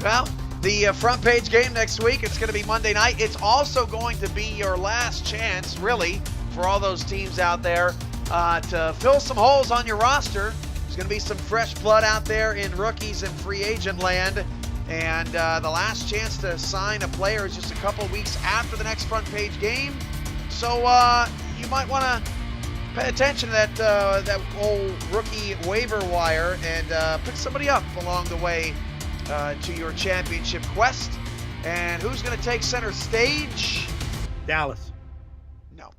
Well, the front page game next week, it's going to be Monday night. It's also going to be your last chance, really, for all those teams out there to fill some holes on your roster. There's going to be some fresh blood out there in rookies and free agent land. And the last chance to sign a player is just a couple weeks after the next front page game. So you might want to pay attention to that old rookie waiver wire and pick somebody up along the way to your championship quest. And who's going to take center stage? Dallas. No.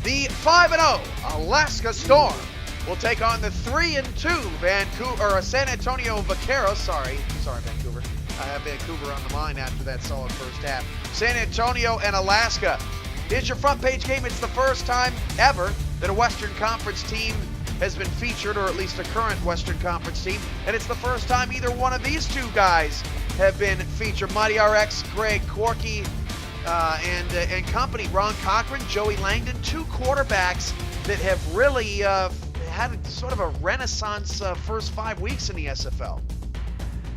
The 5-0 Alaska Storm will take on the 3-2 San Antonio Vaqueros. Sorry, Vancouver. I have Vancouver on the mind after that solid first half. San Antonio and Alaska. Here's your front page game. It's the first time ever that a Western Conference team has been featured, or at least a current Western Conference team, and it's the first time either one of these two guys have been featured. Mighty RX, Greg Corky, and company. Ron Cochran, Joey Langdon, two quarterbacks that have really had sort of a renaissance first 5 weeks in the SFL.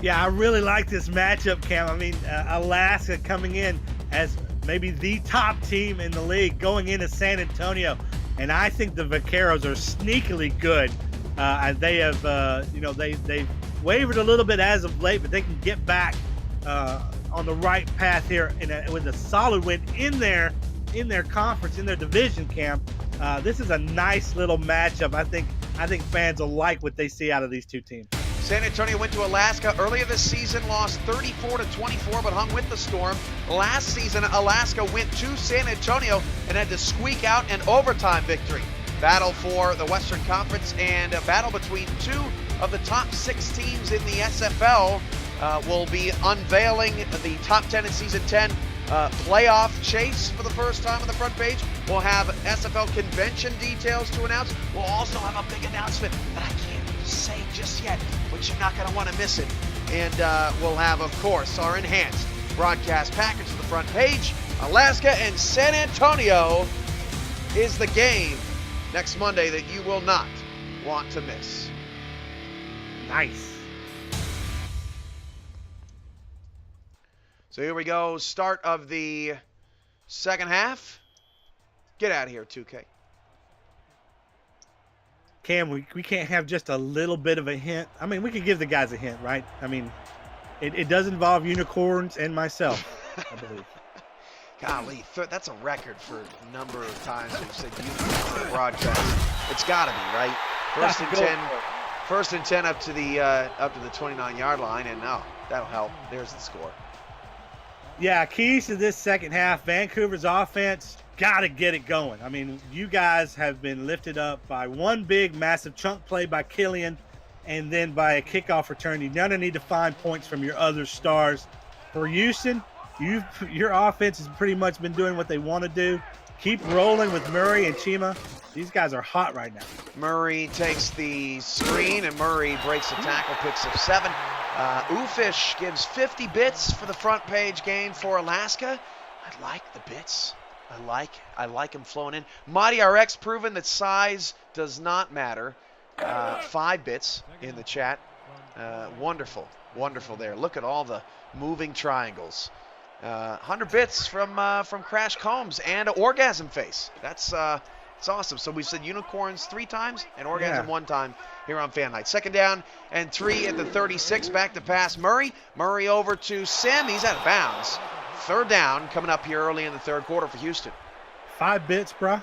Yeah, I really like this matchup, Cam. I mean, Alaska coming in as maybe the top team in the league going into San Antonio. And I think the Vaqueros are sneakily good. They have, they've wavered a little bit as of late, but they can get back on the right path here with a solid win in their conference, in their division, Cam. This is a nice little matchup. I think fans will like what they see out of these two teams. San Antonio went to Alaska earlier this season, lost 34-24, but hung with the Storm. Last season, Alaska went to San Antonio and had to squeak out an overtime victory. Battle for the Western Conference and a battle between two of the top 6 teams in the SFL. Will be unveiling the top 10 in season 10 playoff chase for the first time on the front page. We'll have SFL convention details to announce. We'll also have a big announcement that I can't say just yet, but you're not going to want to miss it. And we'll have, of course, our enhanced broadcast package to the front page. Alaska and San Antonio is the game next Monday that you will not want to miss. Nice. So here we go, start of the second half. Get out of here, 2K. Cam, we can't have just a little bit of a hint. I mean, we could give the guys a hint, right? I mean, it does involve unicorns and myself, I believe. Golly, that's a record for a number of times we've said unicorn on the broadcast. It's got to be, right? First and 10 up to the 29-yard line, and that'll help. There's the score. Yeah, keys to this second half, Vancouver's offense, got to get it going. I mean, you guys have been lifted up by one big, massive chunk play by Killian and then by a kickoff return. You're going to need to find points from your other stars. For Houston, your offense has pretty much been doing what they want to do. Keep rolling with Murray and Chima. These guys are hot right now. Murray takes the screen, and Murray breaks the tackle, picks up 7. Oofish gives 50 bits for the front page gain for Alaska. I like the bits. I like him flowing in. Mighty RX proven that size does not matter. 5 bits in the chat. Wonderful there. Look at all the moving triangles. 100 bits from Crash Combs and Orgasm Face. That's awesome. So we've said unicorns 3 times and orgasm 1 time here on Fan Night. 2nd down and 3 at the 36. Back to pass Murray. Murray over to Sim. He's out of bounds. 3rd down coming up here early in the 3rd quarter for Houston. 5 bits, bro.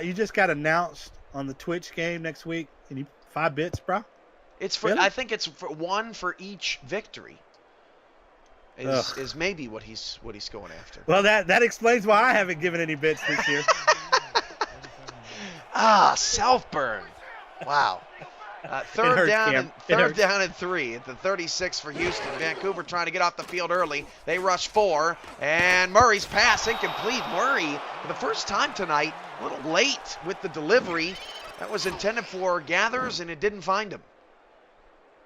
You just got announced on the Twitch game next week. And you 5 bits, bro. It's for. Really? I think it's for 1 for each victory. Is maybe what he's going after. Well, that explains why I haven't given any bits this year. Self-burn. Wow. 3rd down and 3 at the 36 for Houston. Vancouver trying to get off the field early. They rush 4, and Murray's pass incomplete. Murray, for the first time tonight, a little late with the delivery. That was intended for Gathers, and it didn't find him.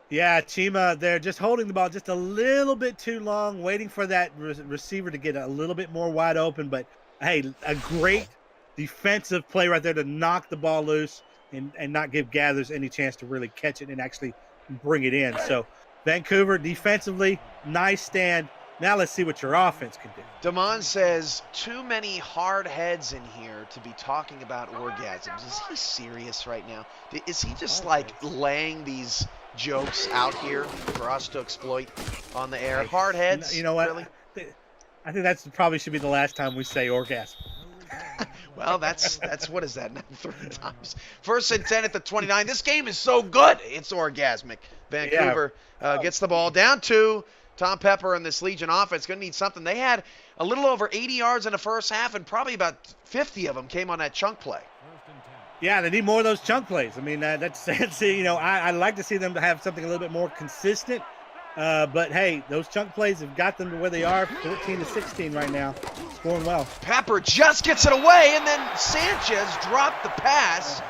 Yeah, Chima, they're just holding the ball just a little bit too long, waiting for that receiver to get a little bit more wide open. But, hey, a great defensive play right there to knock the ball loose and not give Gathers any chance to really catch it and actually bring it in. So, Vancouver, defensively, nice stand. Now let's see what your offense can do. Damon says, too many hard heads in here to be talking about orgasms. Is he serious right now? Is he just laying these jokes out here for us to exploit on the air? Hard heads? You know what? Really? I think that's probably should be the last time we say orgasm. Well, that's what is that? 3 times. 1st and 10 at the 29. This game is so good. It's orgasmic. Vancouver gets the ball down to Tom Pepper and this Legion offense. Going to need something. They had a little over 80 yards in the first half, and probably about 50 of them came on that chunk play. Yeah, they need more of those chunk plays. I mean, that's I'd like to see them to have something a little bit more consistent. But hey, those chunk plays have got them to where they are, 14-16 right now, scoring well. Pepper just gets it away, and then Sanchez dropped the pass.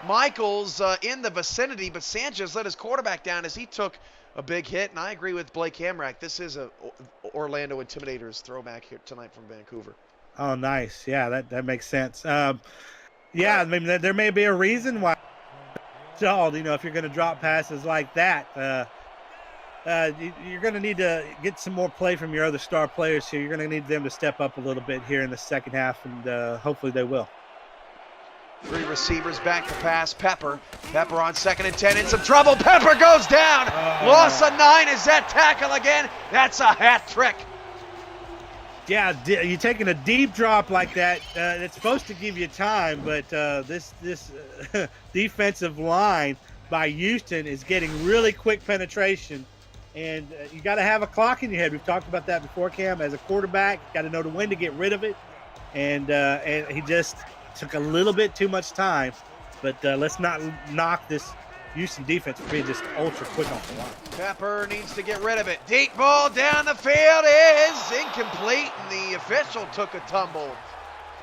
Michaels in the vicinity, but Sanchez let his quarterback down as he took a big hit. And I agree with Blake Hamrack. This is a Orlando Intimidators throwback here tonight from Vancouver. Oh, nice. Yeah, that makes sense. Yeah, I mean, there may be a reason why, if you're going to drop passes like that. You're going to need to get some more play from your other star players here. You're going to need them to step up a little bit here in the second half, and hopefully they will. 3 receivers back to pass. Pepper on 2nd and 10 in some trouble. Pepper goes down. Loss of 9. Is that tackle again? That's a hat trick. Yeah, you're taking a deep drop like that. It's supposed to give you time, but this defensive line by Houston is getting really quick penetration. And you got to have a clock in your head. We've talked about that before, Cam. As a quarterback, you got to know when to get rid of it. And he just took a little bit too much time. But let's not knock this Houston defense for being just ultra quick off the line. Pepper needs to get rid of it. Deep ball down the field is incomplete, and the official took a tumble.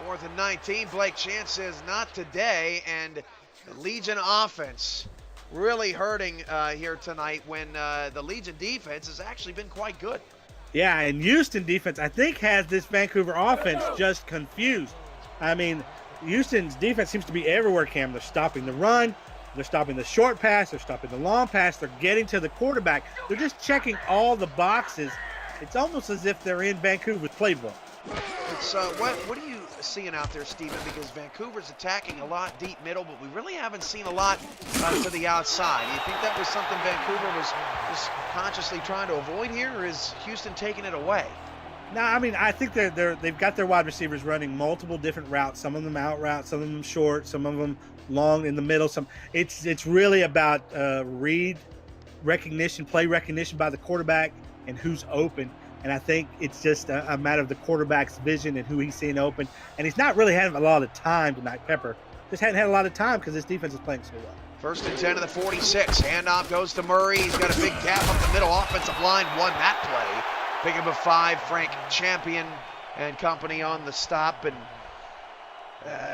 4th and 19. Blake Chance says not today, and the Legion offense really hurting here tonight when the Legion defense has actually been quite good. Yeah, and Houston defense, I think, has this Vancouver offense just confused. I mean, Houston's defense seems to be everywhere, Cam. They're stopping the run. They're stopping the short pass. They're stopping the long pass. They're getting to the quarterback. They're just checking all the boxes. It's almost as if they're in Vancouver's playbook. It's what are you seeing out there, Stephen? Because Vancouver's attacking a lot deep middle, but we really haven't seen a lot to the outside. Do you think that was something Vancouver was consciously trying to avoid here, or is Houston taking it away? No, I mean, I think they've got their wide receivers running multiple different routes. Some of them out route, some of them short, some of them long in the middle. It's really about read recognition, play recognition by the quarterback, and who's open. And I think it's just a matter of the quarterback's vision and who he's seeing open. And he's not really having a lot of time tonight, Pepper. Just hadn't had a lot of time because his defense is playing so well. 1st and 10 of the 46. Handoff goes to Murray. He's got a big gap up the middle. Offensive line won that play. Pick up a 5. Frank Champion and company on the stop. And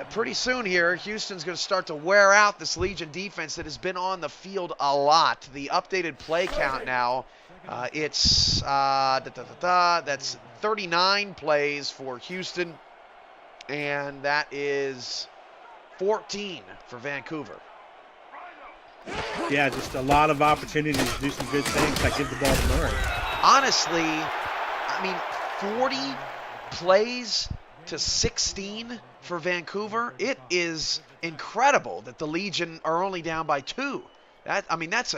pretty soon here, Houston's going to start to wear out this Legion defense that has been on the field a lot. The updated play count now, that's 39 plays for Houston, and that is 14 for Vancouver. Yeah, just a lot of opportunities to do some good things, like give the ball to Murray. Honestly, I mean, 40 plays to 16 for Vancouver. It is incredible that the Legion are only down by 2. That's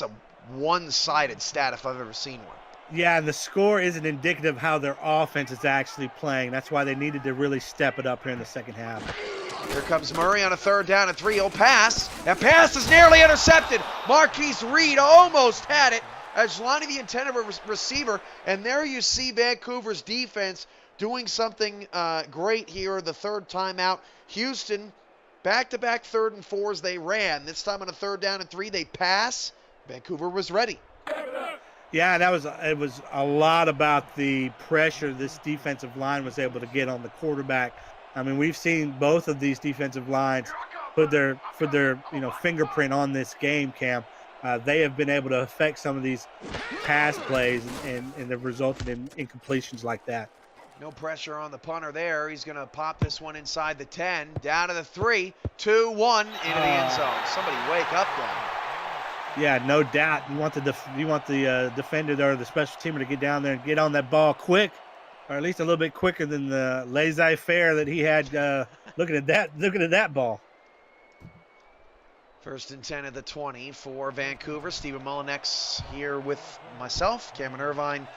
a one-sided stat if I've ever seen one. Yeah, and the score isn't indicative of how their offense is actually playing. That's why they needed to really step it up here in the second half. Here comes Murray on a 3rd down and 3. He'll pass. That pass is nearly intercepted. Marquise Reed almost had it as lining the intended receiver. And there you see Vancouver's defense doing something great here. The 3rd time out. Houston, back-to-back 3rd and 4s they ran. This time on a 3rd down and 3, they pass. Vancouver was ready. Yeah, it was a lot about the pressure this defensive line was able to get on the quarterback. I mean, we've seen both of these defensive lines put their fingerprint on this game, Cam. They have been able to affect some of these pass plays, and they've resulted in incompletions like that. No pressure on the punter there. He's going to pop this one inside the 10, down to the 3, 2-1 into the end zone. Somebody wake up down there. Yeah, no doubt. You want the defender or the special teamer to get down there and get on that ball quick, or at least a little bit quicker than the laissez-faire that he had looking at that ball. 1st and 10 at the 20 for Vancouver. Stephen Mullinex here with myself, Cameron Irvine,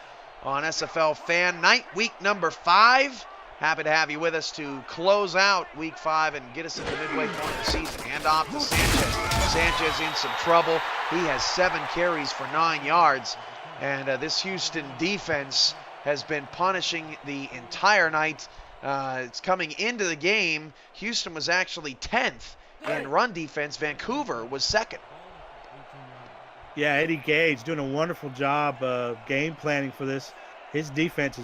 on SFL Fan Night, week number 5. Happy to have you with us to close out Week 5 and get us into the midway point of the season. Hand off to Sanchez. Sanchez in some trouble. He has 7 carries for 9 yards. And this Houston defense has been punishing the entire night. It's coming into the game. Houston was actually 10th in run defense. Vancouver was 2nd. Yeah, Eddie Gage doing a wonderful job game planning for this. His defense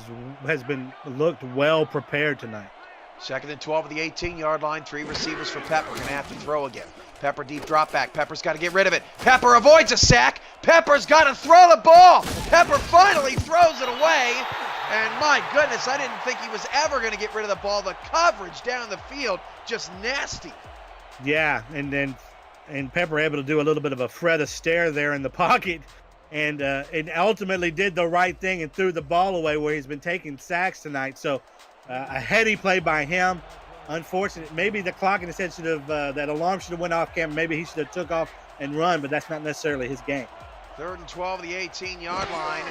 has been looked well prepared tonight. 2nd and 12 at the 18-yard line. 3 receivers for Pepper. Going to have to throw again. Pepper deep drop back. Pepper's got to get rid of it. Pepper avoids a sack. Pepper's got to throw the ball. Pepper finally throws it away. And my goodness, I didn't think he was ever going to get rid of the ball. The coverage down the field, just nasty. Yeah, and Pepper able to do a little bit of a Fred Astaire there in the pocket. And ultimately did the right thing and threw the ball away where he's been taking sacks tonight. So a heady play by him. Unfortunate. Maybe the clock in his head should have, that alarm should have went off, Cam. Maybe he should have took off and run, but that's not necessarily his game. 3rd and 12 at the 18-yard line.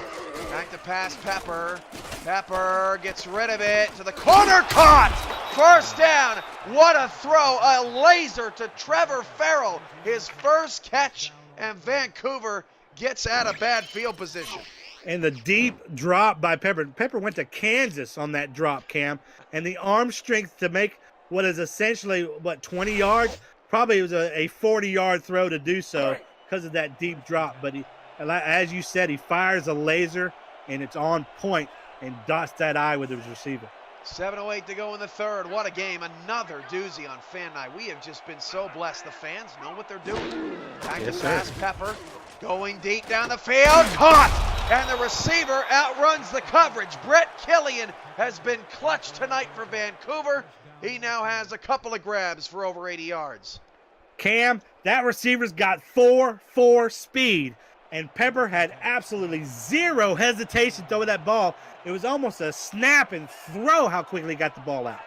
Back to pass Pepper. Pepper gets rid of it to the corner. Caught! First down. What a throw. A laser to Trevor Farrell. His first catch, and Vancouver gets out of bad field position. And the deep drop by Pepper. Pepper went to Kansas on that drop, Cam. And the arm strength to make what is essentially, 20 yards? Probably it was a 40-yard throw to do so because of that deep drop. But he, as you said, he fires a laser, and it's on point and dots that eye with his receiver. 7:08 to go in the 3rd. What a game. Another doozy on fan night. We have just been so blessed. The fans know what they're doing. Back to pass Pepper. Going deep down the field. Caught! And the receiver outruns the coverage. Brett Killian has been clutch tonight for Vancouver. He now has a couple of grabs for over 80 yards. Cam, that receiver's got 4.4 speed. And Pepper had absolutely zero hesitation throwing that ball. It was almost a snap and throw how quickly he got the ball out.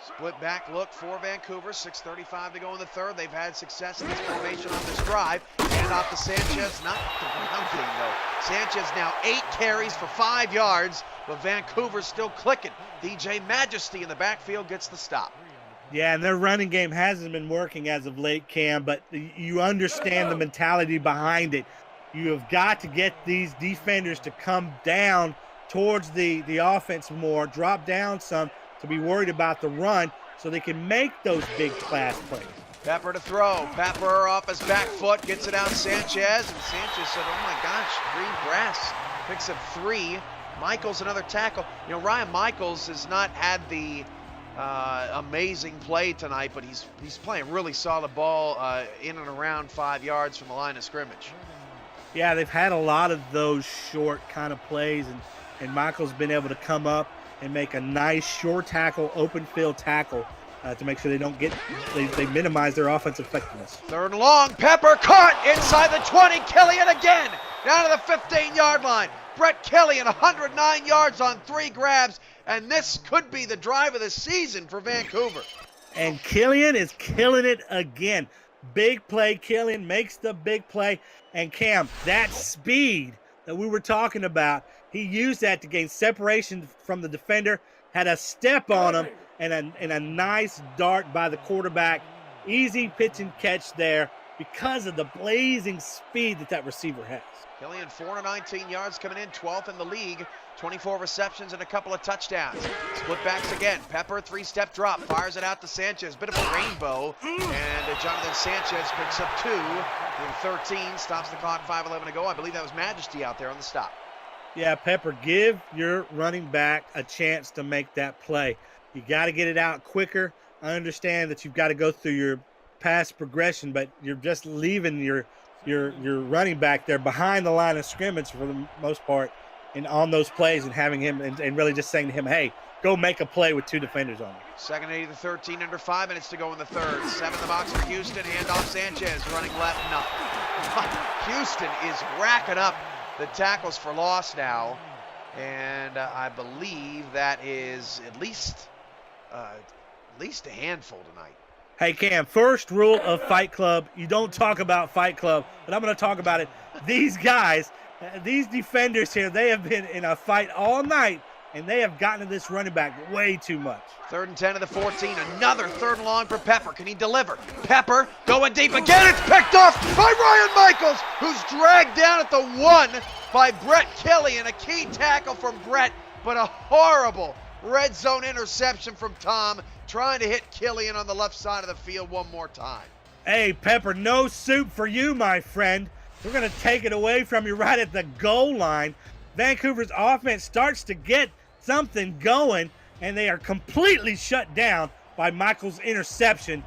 Split back look for Vancouver. 6:35 to go in the 3rd. They've had success in this formation on this drive. Hand off to Sanchez. Not the ground game, though. Sanchez now 8 carries for 5 yards, but Vancouver's still clicking. DJ Majesty in the backfield gets the stop. Yeah, and their running game hasn't been working as of late, Cam, but you understand the mentality behind it. You have got to get these defenders to come down towards the offense more, drop down some to be worried about the run so they can make those big class plays. Pepper to throw. Pepper off his back foot, gets it out Sanchez, and Sanchez said, oh my gosh, green grass. Picks up 3. Michaels another tackle. You know, Ryan Michaels has not had the amazing play tonight, but he's playing really solid ball in and around 5 yards from the line of scrimmage. Yeah, they've had a lot of those short kind of plays, and Michael's been able to come up and make a nice short tackle, open field tackle to make sure they minimize their offensive effectiveness. 3rd and long. Pepper caught inside the 20. Killian again down to the 15-yard line. Brett Killian 109 yards on 3 grabs, and this could be the drive of the season for Vancouver. And Killian is killing it again. Big play. Killian makes the big play. And Cam, that speed that we were talking about, he used that to gain separation from the defender, had a step on him, and a nice dart by the quarterback. Easy pitch and catch there because of the blazing speed that receiver has. Killian 419 yards coming in, 12th in the league, 24 receptions and a couple of touchdowns. Split backs again. Pepper, 3-step drop, fires it out to Sanchez. Bit of a rainbow, and Jonathan Sanchez picks up 2 in 13, stops the clock, 5:11 to go. I believe that was Majesty out there on the stop. Yeah, Pepper, give your running back a chance to make that play. You got to get it out quicker. I understand that you've got to go through your pass progression, but you're just leaving your running back there behind the line of scrimmage for the most part and on those plays, and having him and really just saying to him, hey, go make a play with 2 defenders on you. 2nd and 8 to the 13, under 5 minutes to go in the 3rd. 7 in the box for Houston, handoff Sanchez, running left, nothing. Houston is racking up the tackles for loss now, and I believe that is at least a handful tonight. Hey, Cam, first rule of Fight Club, you don't talk about Fight Club, but I'm going to talk about it. These guys, these defenders here, they have been in a fight all night and they have gotten to this running back way too much. 3rd and 10 of the 14. Another 3rd and long for Pepper. Can he deliver? Pepper going deep again. It's picked off by Ryan Michaels, who's dragged down at the 1 by Brett Killian. A key tackle from Brett, but a horrible red zone interception from Tom, trying to hit Killian on the left side of the field one more time. Hey, Pepper, no soup for you, my friend. We're going to take it away from you right at the goal line. Vancouver's offense starts to get something going, and they are completely shut down by Michael's interception.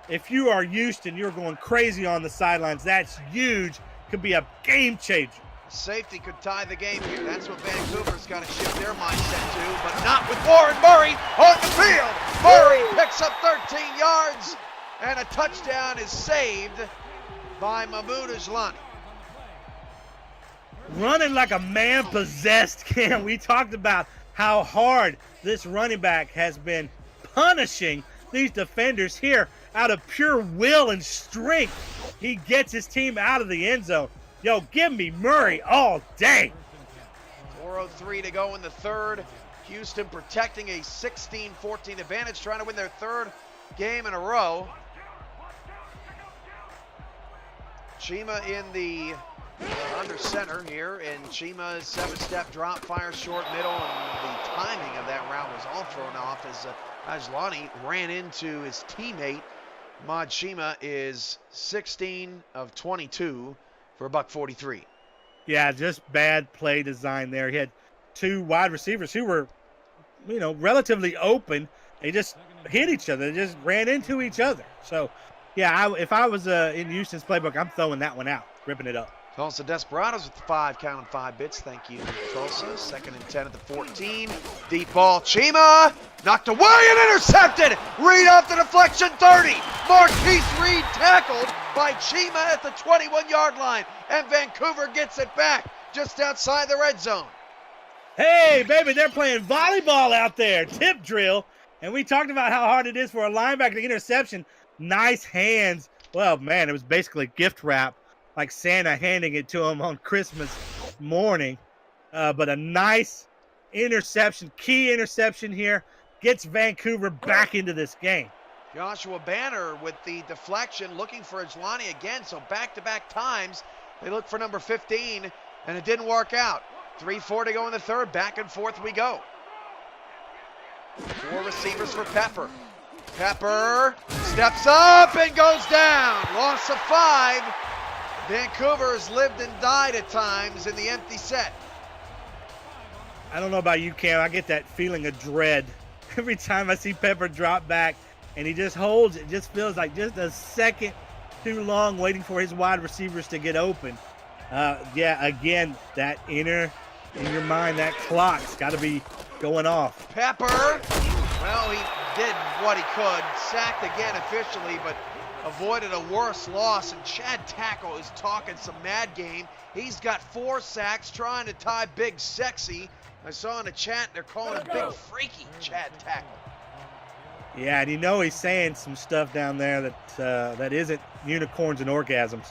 If you are Houston, you're going crazy on the sidelines. That's huge. Could be a game changer. Safety could tie the game here. That's what Vancouver's got to shift their mindset to, but not with Warren Murray on the field. Murray picks up 13 yards, and a touchdown is saved by Mahmoud Ajlani. Running like a man possessed, Cam. We talked about how hard this running back has been punishing these defenders here out of pure will and strength. He gets his team out of the end zone. Yo, give me Murray all day. 4:03 to go in the 3rd. Houston protecting a 16-14 advantage, trying to win their 3rd game in a row. Chima in the under center here, and Chima's 7-step drop, fire short middle, and the timing of that route was all thrown off as Ajlani ran into his teammate. Ahmad Chima is 16 of 22 for $143. Yeah, just bad play design there. He had 2 wide receivers who were, relatively open. They just hit each other. They just ran into each other. So, yeah, if I was in Houston's playbook, I'm throwing that one out, ripping it up. Tulsa Desperados with the 5 count and 5 bits. Thank you, Tulsa. 2nd and 10 at the 14. Deep ball. Chima knocked away and intercepted. Reed off the deflection. 30. Marquise Reed tackled by Chima at the 21-yard line. And Vancouver gets it back just outside the red zone. Hey, baby, they're playing volleyball out there. Tip drill. And we talked about how hard it is for a linebacker to interception. Nice hands. Well, man, it was basically gift wrap, like Santa handing it to him on Christmas morning. But a nice interception, key interception here, gets Vancouver back into this game. Joshua Banner with the deflection, looking for Ajlani again. So back-to-back times, they look for number 15, and it didn't work out. 3:4 to go in the 3rd. Back and forth we go. 4 receivers for Pepper. Pepper steps up and goes down. Loss of 5. Vancouver has lived and died at times in the empty set. I don't know about you, Cam. I get that feeling of dread every time I see Pepper drop back, and he just holds it. Just feels like just a second too long waiting for his wide receivers to get open. Yeah, again, that in your mind, that clock's got to be going off. Pepper, well, he did what he could. Sacked again officially, but avoided a worse loss. And Chad Tackle is talking some mad game. He's got 4 sacks trying to tie Big Sexy. I saw in the chat they're calling him Big Freaky Chad Tackle. Yeah, and he's saying some stuff down there that isn't unicorns and orgasms.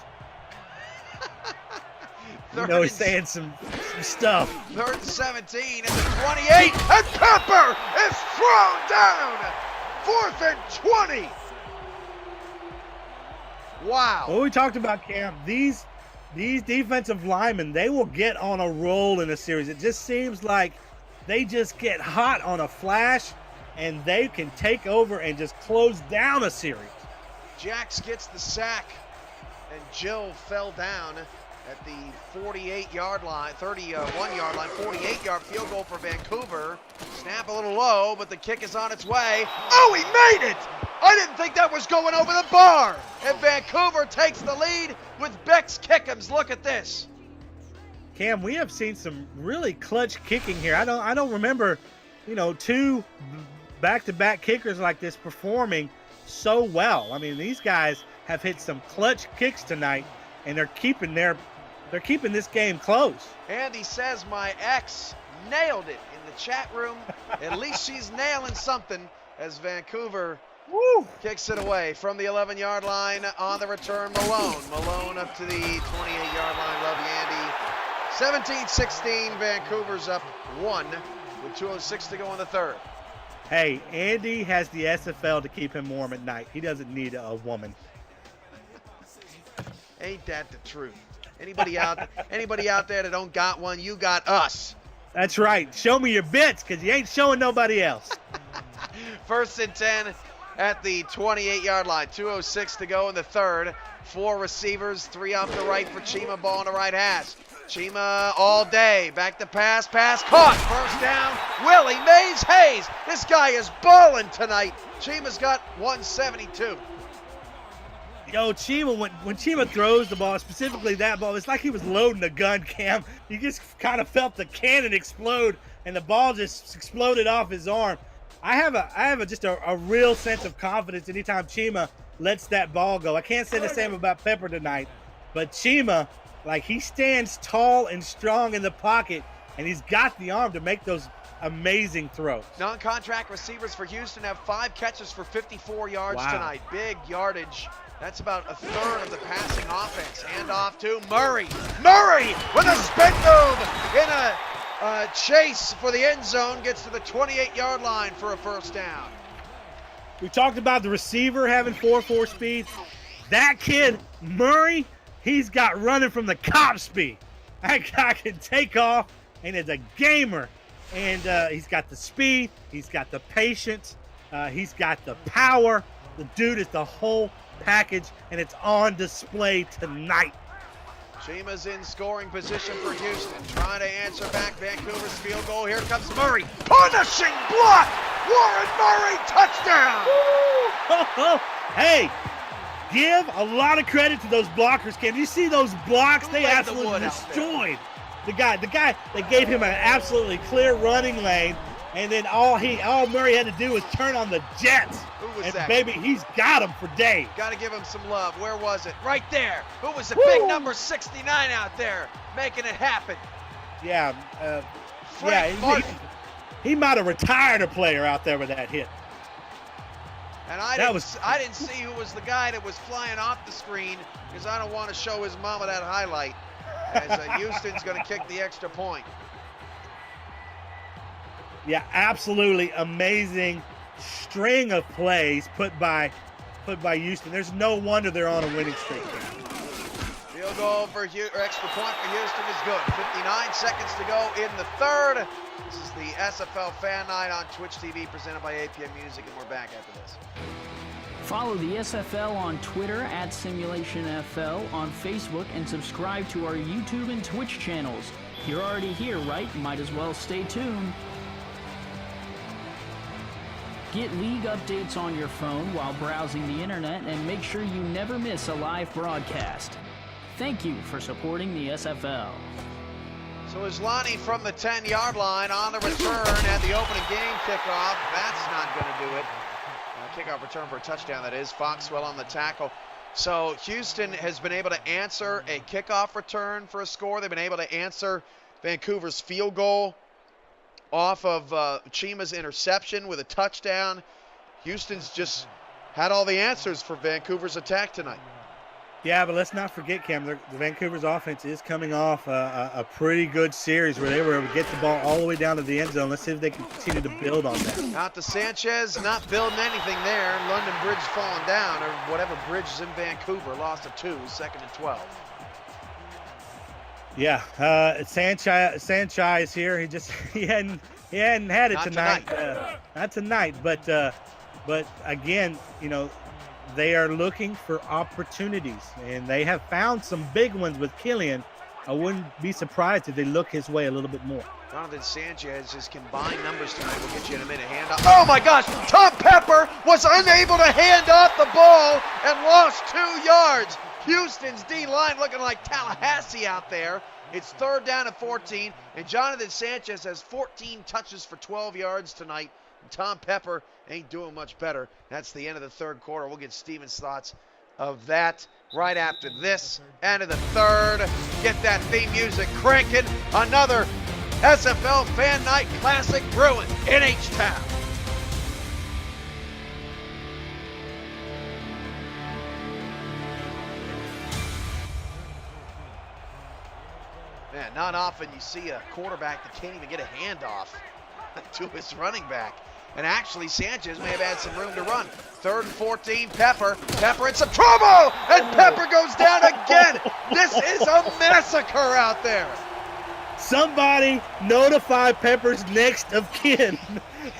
He's saying some stuff. 3rd and 17 at the 28, and Pepper is thrown down. 4th and 20. Wow. Well, we talked about, Cam, these defensive linemen, they will get on a roll in a series. It just seems like they just get hot on a flash, and they can take over and just close down a series. Jax gets the sack, and Jill fell down at the 48-yard line, 31-yard line, 48-yard field goal for Vancouver. Snap a little low, but the kick is on its way. Oh, he made it! I didn't think that was going over the bar. And Vancouver takes the lead with Bex Kick'ems. Look at this. Cam, we have seen some really clutch kicking here. I don't remember, 2 back-to-back kickers like this performing so well. I mean, these guys have hit some clutch kicks tonight, and they're keeping this game close. Andy says my ex nailed it in the chat room. At least she's nailing something as Vancouver kicks it away from the 11-yard line on the return. Malone up to the 28-yard line. Love you, Andy. 17-16, Vancouver's up 1 with 2:06 to go in the third. Hey, Andy has the SFL to keep him warm at night. He doesn't need a woman. Ain't that the truth? Anybody out there that don't got one, you got us. That's right. Show me your bits, because you ain't showing nobody else. 1st and 10 at the 28-yard line. 2:06 to go in the third. 4 receivers, 3 off the right for Chima. Ball in the right hash. Chima all day. Back to pass caught. First down, Willie Mays Hayes. This guy is balling tonight. Chima's got 172. Yo, Chima, when Chima throws the ball, specifically that ball, it's like he was loading a gun, Cam. You just kind of felt the cannon explode, and the ball just exploded off his arm. I have just a real sense of confidence anytime Chima lets that ball go. I can't say the same about Pepper tonight, but Chima, like, he stands tall and strong in the pocket, and he's got the arm to make those amazing throws. Non-contract receivers for Houston have 5 catches for 54 yards tonight. Big yardage. That's about a third of the passing offense. Hand off to Murray. Murray with a spin move in a chase for the end zone. Gets to the 28-yard line for a first down. We talked about the receiver having 4.4 speed. That kid, Murray, he's got running from the cop speed. That guy can take off and is a gamer. And he's got the speed. He's got the patience. He's got the power. The dude is the whole package, and it's on display tonight. Chima's in scoring position for Houston, trying to answer back Vancouver's field goal. Here comes Murray, punishing block. Warren Murray, touchdown. Hey, give a lot of credit to those blockers, Cam. You see those blocks? They absolutely destroyed the guy. They gave him an absolutely clear running lane, and then all Murray had to do was turn on the jets. Who was and that? Baby, he's got him for days. Got to give him some love. Where was it? Right there. Who was the big number 69 out there making it happen? Yeah, Frank Martin. He might have retired a player out there with that hit. And I didn't see who was the guy that was flying off the screen, because I don't want to show his mama that highlight, as Houston's going to kick the extra point. Yeah, absolutely amazing string of plays put by Houston. There's no wonder they're on a winning streak. Field goal or extra point for Houston is good. 59 seconds to go in the third. This is the SFL Fan Night on Twitch TV, presented by APM Music, and we're back after this. Follow the SFL on Twitter @SimulationFL, on Facebook, and subscribe to our YouTube and Twitch channels. You're already here, right? Might as well stay tuned. Get league updates on your phone while browsing the internet, and make sure you never miss a live broadcast. Thank you for supporting the SFL. So Islani from the 10-yard line on the return at the opening game kickoff. That's not going to do it. Kickoff return for a touchdown, that is. Foxwell on the tackle. So Houston has been able to answer a kickoff return for a score. They've been able to answer Vancouver's field goal off of Chima's interception with a touchdown. Houston's just had all the answers for Vancouver's attack tonight. Yeah, but let's not forget, Cam, the Vancouver's offense is coming off a pretty good series where they were able to get the ball all the way down to the end zone. Let's see if they can continue to build on that. Out to Sanchez, not building anything there. London Bridge falling down, or whatever bridge is in Vancouver. Lost to 2, 2nd and 12. Yeah, Sanchez here. He hadn't had it Not tonight. Not tonight, but again, you know, they are looking for opportunities, and they have found some big ones with Killian. I wouldn't be surprised if they look his way a little bit more. Jonathan Sanchez, his combined numbers tonight. We'll get you in a minute. Hand off. Oh my gosh! Tom Pepper was unable to hand off the ball and lost 2 yards. Houston's D-line looking like Tallahassee out there. It's 3rd down and 14, and Jonathan Sanchez has 14 touches for 12 yards tonight. And Tom Pepper ain't doing much better. That's the end of the third quarter. We'll get Steven's thoughts of that right after this. End of the third. Get that theme music cranking. Another SFL Fan Night Classic brewing in H-Town. Man, not often you see a quarterback that can't even get a handoff to his running back. And actually, Sanchez may have had some room to run. 3rd and 14, Pepper. Pepper in some trouble! And Pepper goes down again! This is a massacre out there! Somebody notify Pepper's next of kin.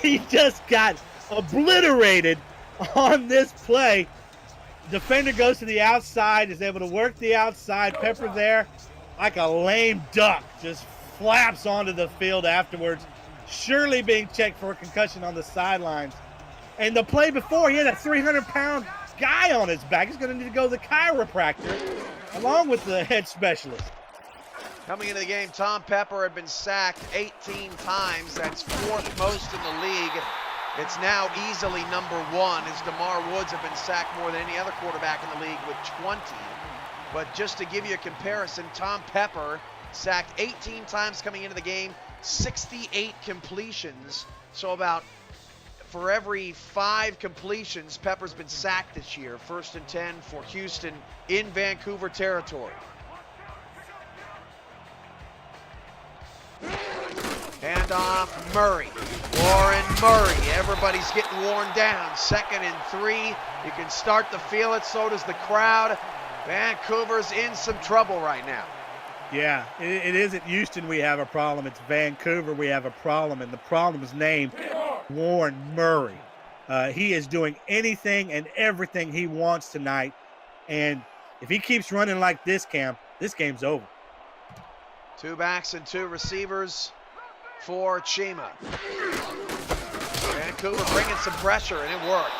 He just got obliterated on this play. Defender goes to the outside, is able to work the outside. Pepper there, like a lame duck, just flaps onto the field afterwards, surely being checked for a concussion on the sidelines. And the play before, he had a 300-pound guy on his back. He's going to need to go to the chiropractor along with the head specialist. Coming into the game, Tom Pepper had been sacked 18 times. That's 4th most in the league. It's now easily number 1, as DeMar Woods have been sacked more than any other quarterback in the league with 20. But just to give you a comparison, Tom Pepper sacked 18 times coming into the game, 68 completions. So about for every 5 completions, Pepper's been sacked this year. 1st and 10 for Houston in Vancouver territory. Hand off Murray. Warren Murray. Everybody's getting worn down. 2nd and 3. You can start to feel it. So does the crowd. Vancouver's in some trouble right now. Yeah, it isn't Houston we have a problem. It's Vancouver we have a problem. And the problem is named Warren Murray. He is doing anything and everything he wants tonight. And if he keeps running like this, Cam, this game's over. 2 backs and 2 receivers for Chima. Vancouver bringing some pressure, and it worked.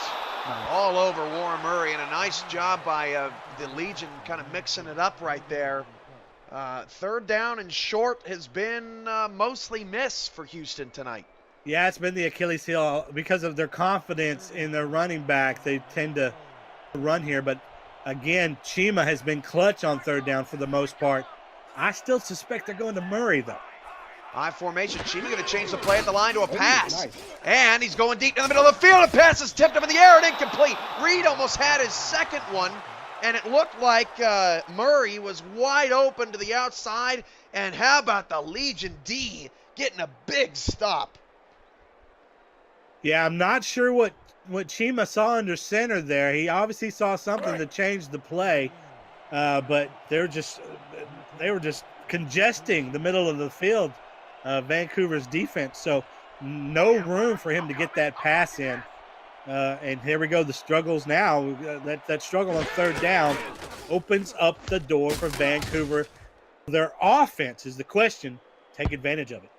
All over Warren Murray, and a nice job by the Legion kind of mixing it up right there. 3rd down and short has been mostly miss for Houston tonight. Yeah, it's been the Achilles heel because of their confidence in their running back. They tend to run here, but again, Chima has been clutch on 3rd down for the most part. I still suspect they're going to Murray, though. High formation. Chima going to change the play at the line to a pass. Nice. And he's going deep in the middle of the field. A pass is tipped up in the air and incomplete. Reed almost had his 2nd one, and it looked like Murray was wide open to the outside. And how about the Legion D getting a big stop? Yeah, I'm not sure what Chima saw under center there. He obviously saw something to change the play, but they were just congesting the middle of the field, Vancouver's defense. So no room for him to get that pass in. And here we go, the struggles now. That struggle on 3rd down opens up the door for Vancouver. Their offense is the question. Take advantage of it.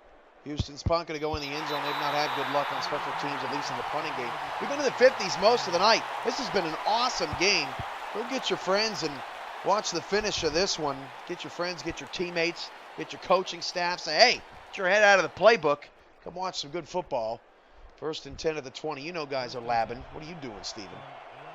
Houston's punt going to go in the end zone. They've not had good luck on special teams, at least in the punting game. We've been in the 50s most of the night. This has been an awesome game. Go get your friends and watch the finish of this one. Get your friends, get your teammates, get your coaching staff. Say, hey, get your head out of the playbook. Come watch some good football. 1st and 10 of the 20. You know guys are labbing. What are you doing, Steven?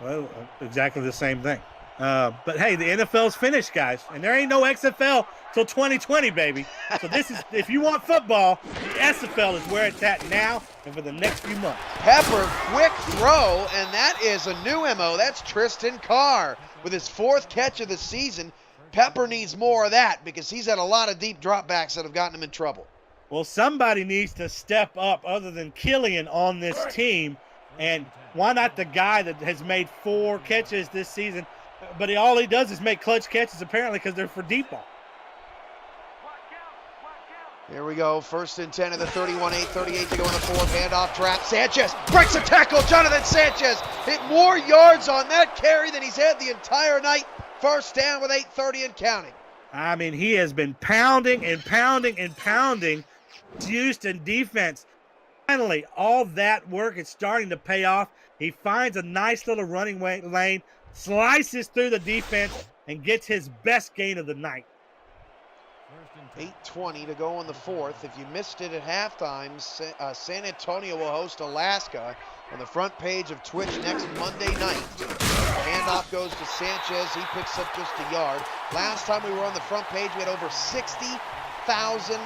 Well, exactly the same thing. But, hey, the NFL's finished, guys. And there ain't no XFL till 2020, baby. So this is, if you want football, the SFL is where it's at now and for the next few months. Pepper, quick throw, and that is a new MO. That's Tristan Carr with his 4th catch of the season. Pepper needs more of that because he's had a lot of deep dropbacks that have gotten him in trouble. Well, somebody needs to step up other than Killian on this team. And why not the guy that has made 4 catches this season? But all he does is make clutch catches, apparently, because they're for deep ball. Here we go. 1st and 10 of the 31, 8:38 to go in the 4th. Handoff trap. Sanchez breaks a tackle. Jonathan Sanchez hit more yards on that carry than he's had the entire night. 1st down with 8:30 and counting. I mean, he has been pounding and pounding and pounding Houston defense. Finally, all that work is starting to pay off. He finds a nice little running lane, slices through the defense, and gets his best gain of the night. 8:20 to go in the 4th. If you missed it at halftime, San Antonio will host Alaska on the front page of Twitch next Monday night. Handoff goes to Sanchez. He picks up just a yard. Last time we were on the front page, we had over 60,000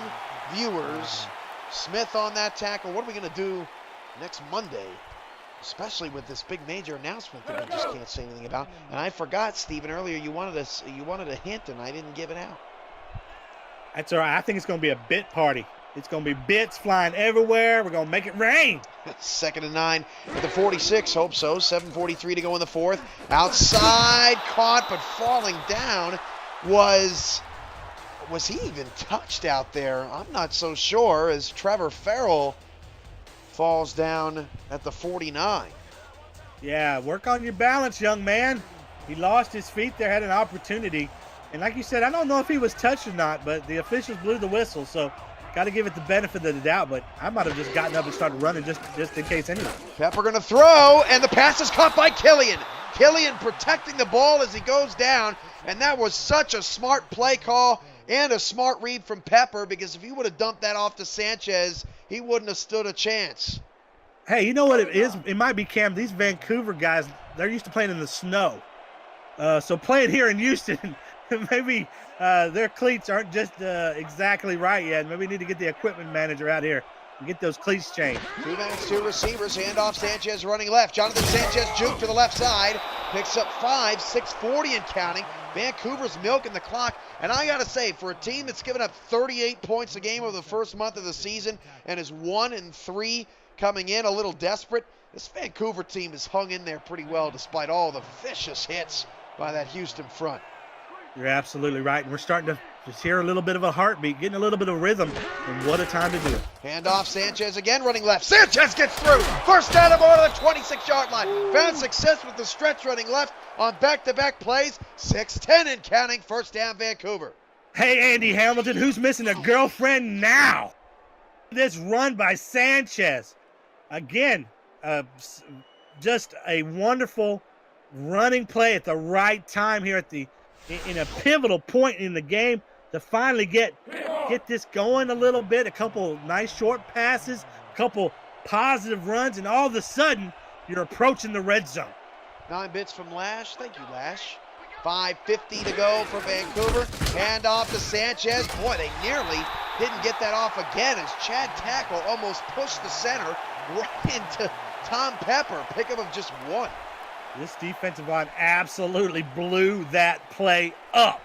viewers. Smith on that tackle. What are we going to do next Monday? Especially with this big major announcement that we just can't say anything about. And I forgot, Steven, earlier you wanted a hint, and I didn't give it out. That's all right. I think it's going to be a bit party It's going to be bits flying everywhere. We're going to make it rain. 2nd and 9 at the 46. Hope so. 7:43 to go in the fourth. Outside, caught, but falling down. Was he even touched out there? I'm not so sure, as Trevor Farrell falls down at the 49. Yeah, work on your balance, young man. He lost his feet there, had an opportunity. And like you said, I don't know if he was touched or not, but the officials blew the whistle, so got to give it the benefit of the doubt. But I might have just gotten up and started running just in case anyway. Pepper going to throw, and the pass is caught by Killian. Killian protecting the ball as he goes down, and that was such a smart play call and a smart read from Pepper, because if he would have dumped that off to Sanchez, he wouldn't have stood a chance. Hey, you know what it is? It might be, Cam, these Vancouver guys, they're used to playing in the snow. So playing here in Houston, maybe their cleats aren't just exactly right yet. Maybe we need to get the equipment manager out here and get those cleats changed. 2 minutes, 2 receivers, handoff, Sanchez running left. Jonathan Sanchez juke to the left side, picks up 5, 6:40 and counting. Vancouver's milking the clock, and I gotta say, for a team that's given up 38 points a game over the first month of the season and is 1-3 coming in, a little desperate, this Vancouver team has hung in there pretty well despite all the vicious hits by that Houston front. You're absolutely right, and we're starting to just hear a little bit of a heartbeat, getting a little bit of rhythm, and what a time to do it. Handoff, Sanchez again running left. Sanchez gets through. First down and more to the 26-yard line. Found success with the stretch running left on back-to-back plays. 6:10 and counting. First down, Vancouver. Hey, Andy Hamilton, who's missing a girlfriend now? This run by Sanchez. Again, just a wonderful running play at the right time here in a pivotal point in the game to finally get this going a little bit. A couple nice short passes, a couple positive runs, and all of a sudden you're approaching the red zone. 9 bits from Lash. Thank you, Lash. 5:50 to go for Vancouver. Hand off to Sanchez. Boy, they nearly didn't get that off again as Chad Tackle almost pushed the center right into Tom Pepper. Pickup of just 1. This defensive line absolutely blew that play up.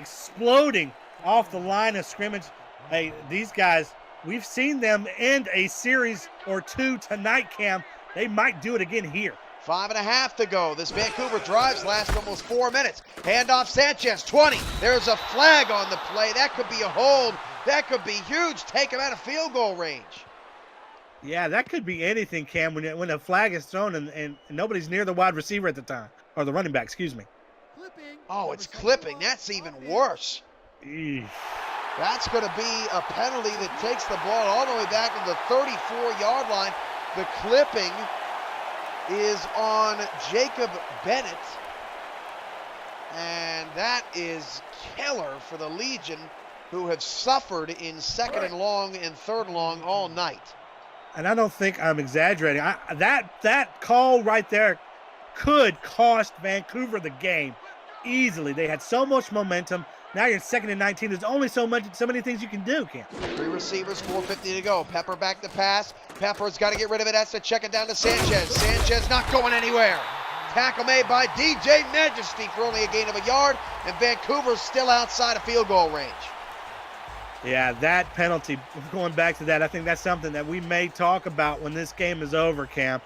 Exploding off the line of scrimmage. Hey, these guys, we've seen them end a series or 2 tonight, Cam. They might do it again here. 5.5 to go. This Vancouver drives last almost 4 minutes. Handoff Sanchez, 20. There's a flag on the play. That could be a hold. That could be huge. Take him out of field goal range. Yeah, that could be anything, Cam, when a flag is thrown and nobody's near the wide receiver at the time, or the running back, excuse me. Clipping. Oh, it's clipping. That's even worse. Eesh. That's going to be a penalty that takes the ball all the way back to the 34-yard line. The clipping is on Jacob Bennett, and that is killer for the Legion, who have suffered in 2nd and long and 3rd and long all night. And I don't think I'm exaggerating. That call right there could cost Vancouver the game easily. They had so much momentum. Now you're in 2nd and 19. There's only so many things you can do, Cam. 3 receivers, 4:50 to go. Pepper back to pass. Pepper's got to get rid of it. Has to check it down to Sanchez. Sanchez not going anywhere. Tackle made by DJ Majesty for only a gain of a yard, and Vancouver's still outside of field goal range. Yeah, that penalty, going back to that, I think that's something that we may talk about when this game is over, Cam.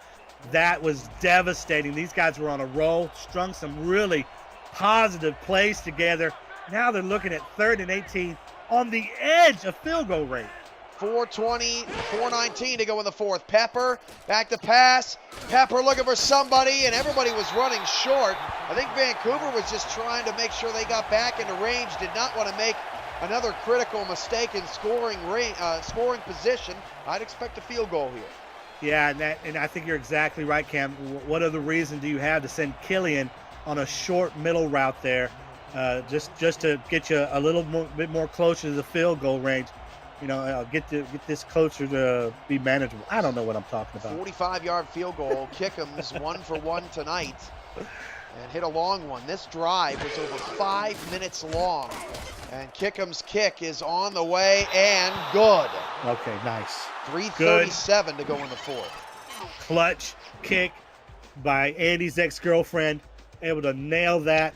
That was devastating. These guys were on a roll, strung some really positive plays together. Now they're looking at 3rd and 18 on the edge of field goal range. 4:20, 4:19 to go in the fourth. Pepper back to pass. Pepper looking for somebody, and everybody was running short. I think Vancouver was just trying to make sure they got back into range, did not want to make another critical mistake in scoring position. I'd expect a field goal here. Yeah, and I think you're exactly right, Cam. What other reason do you have to send Killian on a short middle route there, just to get you a little bit more closer to the field goal range? You know, get this closer to be manageable. I don't know what I'm talking about. 45-yard field goal. Kickham's 1 for 1 tonight, and hit a long one. This drive was over 5 minutes long, and Kickham's kick is on the way and good. Okay, nice. 3:37 to go in the fourth. Clutch kick by Andy's ex-girlfriend, able to nail that.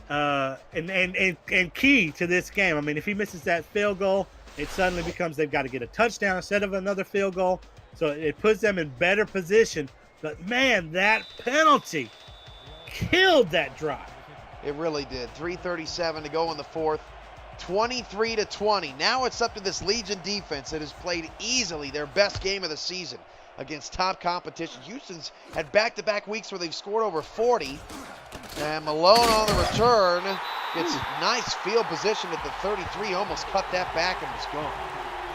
And key to this game. I mean, if he misses that field goal, it suddenly becomes they've got to get a touchdown instead of another field goal. So it puts them in better position. But, man, that penalty killed that drive. It really did. 3:37 to go in the fourth. 23-20. Now it's up to this Legion defense that has played easily their best game of the season against top competition. Houston's had back-to-back weeks where they've scored over 40. And Malone on the return gets nice field position at the 33. Almost cut that back and was gone.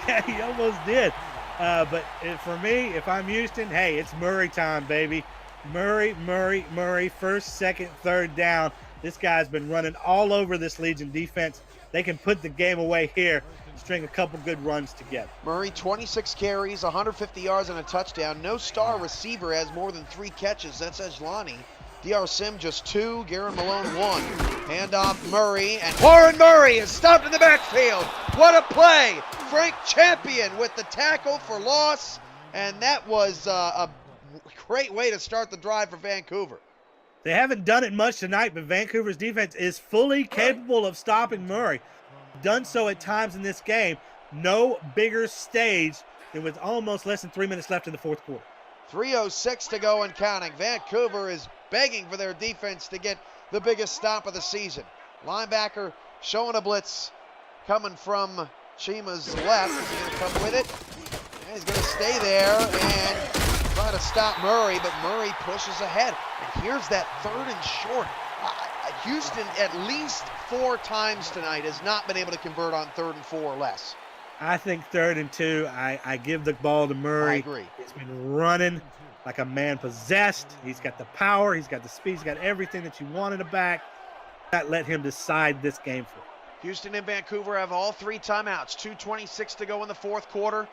Yeah, he almost did. But for me, if I'm Houston, hey, it's Murray time, baby. Murray, first, second, third down. This guy's been running all over this Legion defense. They can put the game away here, string a couple good runs together. Murray, 26 carries, 150 yards and a touchdown. No star receiver has more than 3 catches. That's Ejlani. DR Sim just 2, Garen Malone 1. Handoff Murray, and Warren Murray is stopped in the backfield. What a play! Frank Champion with the tackle for loss, and that was a great way to start the drive for Vancouver. They haven't done it much tonight, but Vancouver's defense is fully capable of stopping Murray. Done so at times in this game. No bigger stage than with almost less than 3 minutes left in the fourth quarter. 3:06 to go and counting. Vancouver is begging for their defense to get the biggest stop of the season. Linebacker showing a blitz coming from Chima's left. Is he going to come with it? Yeah, he's going to stay there and try to stop Murray, but Murray pushes ahead. And here's that 3rd and short. Houston at least 4 times tonight has not been able to convert on 3rd and 4 or less. I think 3rd and 2, I give the ball to Murray. I agree. He's been running like a man possessed. He's got the power. He's got the speed. He's got everything that you want in a back. That let him decide this game for you. Houston and Vancouver have all 3 timeouts. 2:26 to go in the fourth quarter.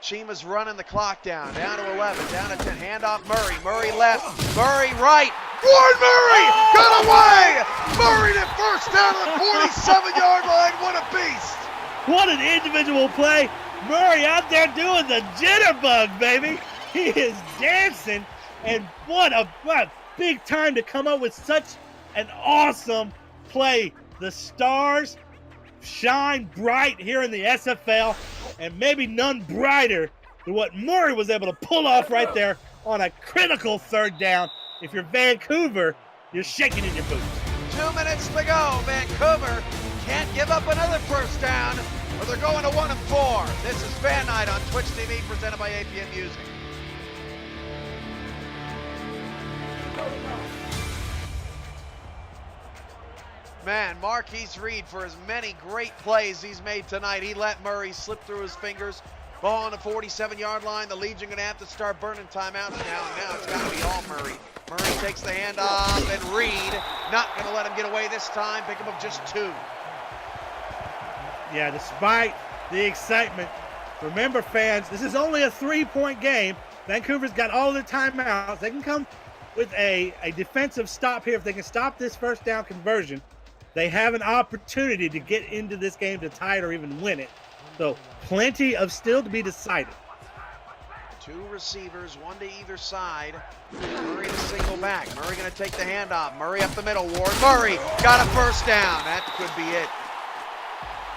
Chima's running the clock down to 11, down to 10. Handoff Murray. Murray left. Murray right. Warren Murray got away. Murray to first down at the 47-yard line. What a beast. What an individual play. Murray out there doing the jitterbug, baby. He is dancing, and what a big time to come up with such an awesome play. The stars shine bright here in the SFL, and maybe none brighter than what Murray was able to pull off right there on a critical 3rd down. If you're Vancouver, you're shaking in your boots. 2 minutes to go. Vancouver can't give up another first down, or they're going to 1 and 4. This is Fan Night on Twitch TV, presented by APM Music. Man, Marquise Reed, for as many great plays he's made tonight, he let Murray slip through his fingers. Ball on the 47-yard line. The Legion going to have to start burning timeouts now. Now it's got to be all Murray. Murray takes the handoff, and Reed not going to let him get away this time. Pick him up just 2. Yeah, despite the excitement, remember, fans, this is only a 3-point game. Vancouver's got all the timeouts. They can come with a defensive stop here. If they can stop this first down conversion, they have an opportunity to get into this game to tie it or even win it. So plenty of still to be decided. 2 receivers, 1 to either side. Murray to single back. Murray going to take the handoff. Murray up the middle. Warren Murray got a first down. That could be it.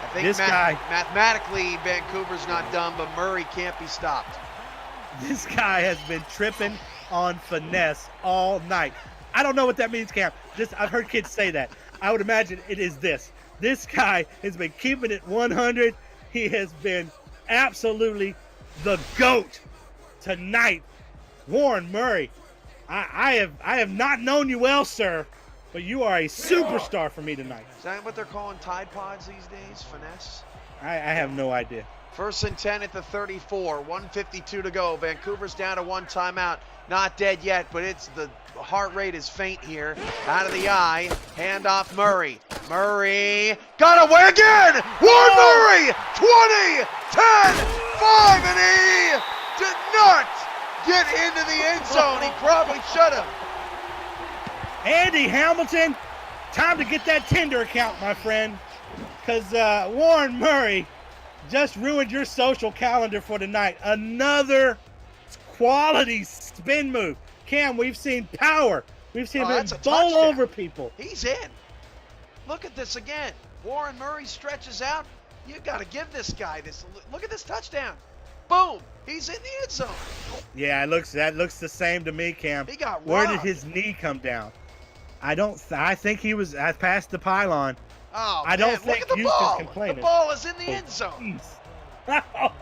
I think this guy, mathematically, Vancouver's not done, but Murray can't be stopped. This guy has been tripping on finesse all night. I don't know what that means, Cam. I've heard kids say that. I would imagine it is this. This guy has been keeping it 100. He has been absolutely the GOAT tonight. Warren Murray, I have not known you well, sir, but you are a superstar for me tonight. Is that what they're calling Tide Pods these days? Finesse? I have no idea. 1st and 10 at the 34. 1:52 to go. Vancouver's down to 1 timeout. Not dead yet, but the heart rate is faint here. Out of the eye. Handoff Murray. Murray got away again. Warren Murray. 20, 10, 5, and he did not get into the end zone. He probably should have. Andy Hamilton, time to get that Tinder account, my friend, because Warren Murray just ruined your social calendar for tonight. Another quality spin move. Cam, we've seen power. We've seen him bowl over people. He's in. Look at this again. Warren Murray stretches out. You got to give this guy this. Look at this touchdown. Boom. He's in the end zone. Yeah, that looks the same to me, Cam. He got Where did robbed. his knee come down? I think he was past the pylon. Oh, I don't man, think look at the Houston's ball. complaining. The ball is in the end zone. Jeez.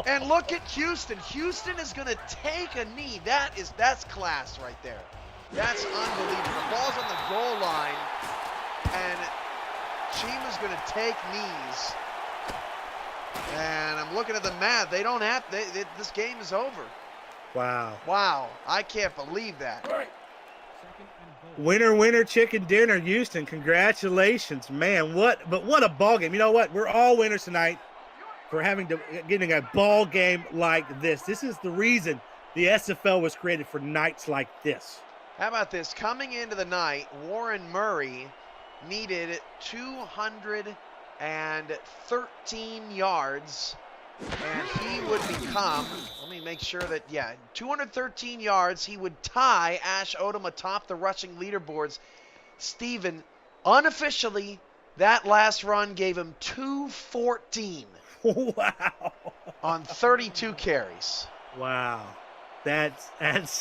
And look at Houston. Houston is going to take a knee. That's class right there. That's unbelievable. The ball's on the goal line, and Chima's going to take knees. And I'm looking at the math. They don't have. This game is over. Wow. Wow. I can't believe that. Winner, winner, chicken dinner, Houston. Congratulations, man. What a ball game. You know what? We're all winners tonight for getting a ball game like this. This is the reason the SFL was created, for nights like this. How about this? Coming into the night, Warren Murray needed 213 yards, and he would become, let me make sure that, 213 yards. He would tie Ash Odom atop the rushing leaderboards. Steven, unofficially, that last run gave him 214 Wow. on 32 carries. Wow. That's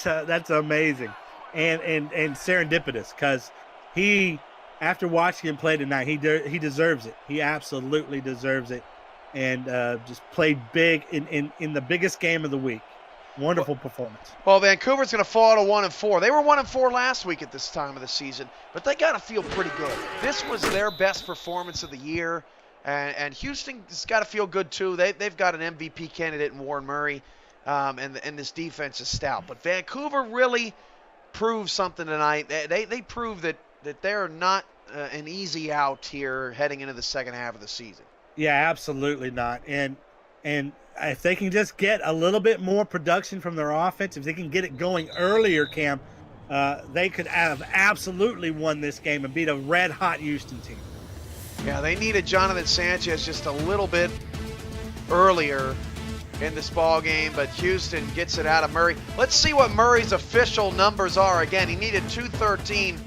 amazing. And serendipitous, because he, after watching him play tonight, he deserves it. He absolutely deserves it. And just played big in the biggest game of the week. Wonderful performance. Well, Vancouver's going to fall to 1-4. They were 1-4 last week at this time of the season, but they got to feel pretty good. This was their best performance of the year, and Houston's got to feel good too. They've got an MVP candidate in Warren Murray, and this defense is stout. But Vancouver really proved something tonight. They proved that they're not an easy out here heading into the second half of the season. Yeah, absolutely not. And if they can just get a little bit more production from their offense, if they can get it going earlier, Cam, they could have absolutely won this game and beat a red-hot Houston team. Yeah, they needed Jonathan Sanchez just a little bit earlier in this ball game, but Houston gets it out of Murray. Let's see what Murray's official numbers are. Again, he needed 213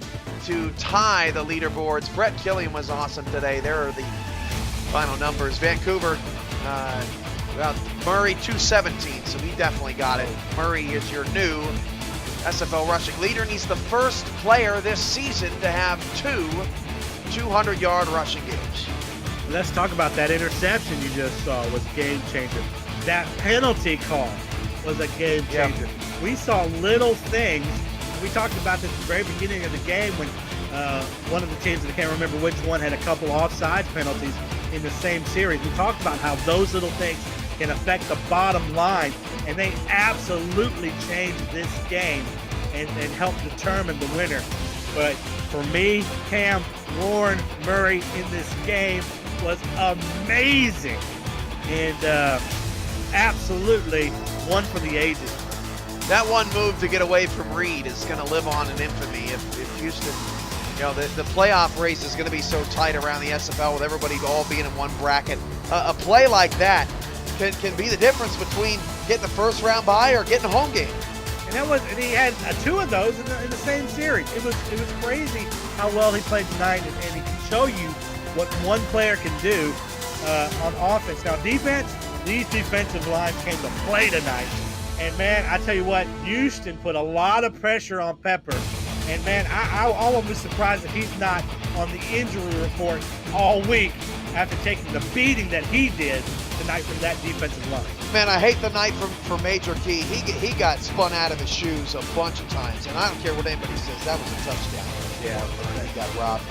to tie the leaderboards. Brett Killian was awesome today. There are the final numbers. Vancouver, Murray 217, so he definitely got it. Murray is your new SFL rushing leader, and he's the first player this season to have 2 200-yard rushing games. Let's talk about that interception you just saw. Was a game changer. That penalty call was a game changer. Yep. We saw little things. We talked about this at the very beginning of the game when one of the teams, and I can't remember which one, had a couple offside penalties in the same series. We talked about how those little things can affect the bottom line, and they absolutely changed this game and helped determine the winner. But for me, Cam, Warren Murray in this game was amazing, and absolutely one for the ages. That one move to get away from Reed is going to live on in infamy if Houston, the playoff race is going to be so tight around the SFL with everybody all being in one bracket. A play like that can be the difference between getting a first round bye or getting a home game. And he had 2 of those in the same series. It was crazy how well he played tonight, and he can show you what one player can do on offense. Now defense, these defensive lines came to play tonight. And, man, I tell you what, Houston put a lot of pressure on Pepper. And, man, I won't be surprised if he's not on the injury report all week after taking the beating that he did tonight from that defensive line. Man, I hate the night for Major Key. He got spun out of his shoes a bunch of times, and I don't care what anybody says. That was a touchdown. Yeah. He got robbed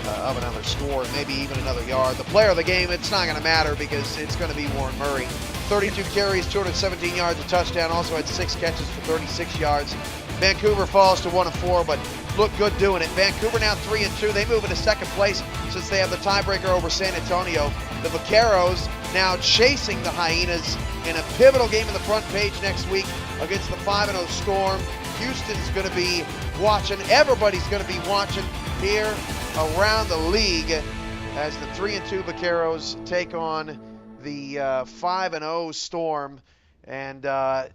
of another score, maybe even another yard. The player of the game, it's not going to matter because it's going to be Warren Murray. 32 carries, 217 yards, a touchdown. Also had 6 catches for 36 yards. Vancouver falls to 1-4, but look good doing it. Vancouver now 3-2. They move into second place since they have the tiebreaker over San Antonio. The Vaqueros now chasing the Hyenas in a pivotal game in the front page next week against the 5-0 Storm. Houston's going to be watching. Everybody's going to be watching here around the league as the 3-2 Vaqueros take on the 5-0 Storm. And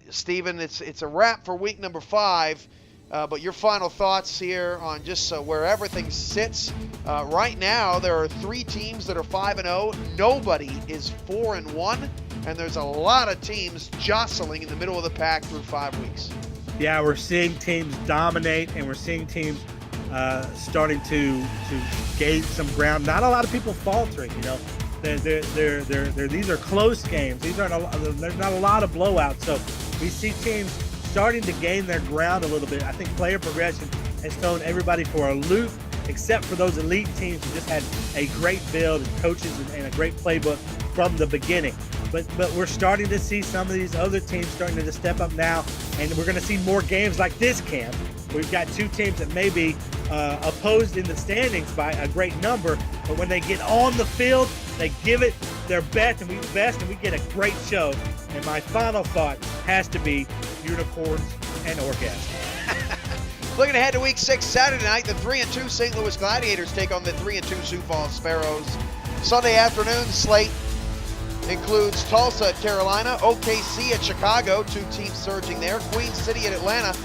Steven, it's a wrap for week number 5. But your final thoughts here on just where everything sits. Right now, there are 3 teams that are 5-0. Nobody is 4-1. And there's a lot of teams jostling in the middle of the pack through 5 weeks. Yeah, we're seeing teams dominate, and we're seeing teams starting to gain some ground. Not a lot of people faltering. You know, these are close games. There's not a lot of blowouts. So we see teams starting to gain their ground a little bit. I think player progression has thrown everybody for a loop, except for those elite teams who just had a great build and coaches and a great playbook from the beginning. But we're starting to see some of these other teams starting to step up now, and we're going to see more games like this, Cam. We've got 2 teams that may be opposed in the standings by a great number, but when they get on the field, they give it their best, and we get a great show. And my final thought has to be unicorns and orgasms. Looking ahead to Week 6 Saturday night, the 3-2 St. Louis Gladiators take on the 3-2 Sioux Falls Sparrows. Sunday afternoon slate includes Tulsa at Carolina, OKC at Chicago, 2 teams surging there, Queen City at Atlanta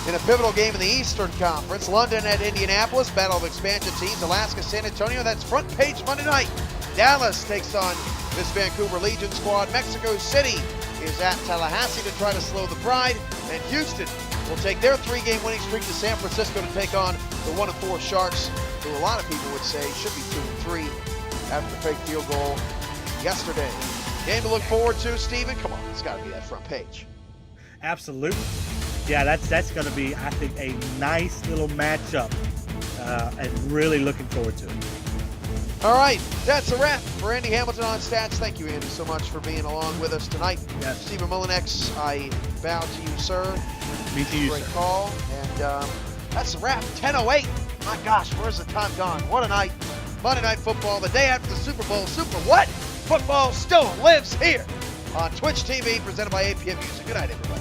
in a pivotal game in the Eastern Conference, London at Indianapolis, battle of expansion teams, Alaska, San Antonio, that's front page Monday night. Dallas takes on this Vancouver Legion squad. Mexico City is at Tallahassee to try to slow the Pride, and Houston will take their 3-game winning streak to San Francisco to take on the 1-4 Sharks, who a lot of people would say should be 2-3 after the fake field goal yesterday. Game to look forward to, Steven? Come on, it's got to be that front page. Absolutely. Yeah, that's going to be, I think, a nice little matchup, and really looking forward to it. All right, that's a wrap for Andy Hamilton on Stats. Thank you, Andy, so much for being along with us tonight. Yes. Stephen Mullinex, I bow to you, sir. Me to you, Great sir. call. And that's a wrap. 10:08. My gosh, where's the time gone? What a night. Monday Night Football, the day after the Super Bowl. Super what? Football still lives here on Twitch TV, presented by APM Music. Good night, everybody.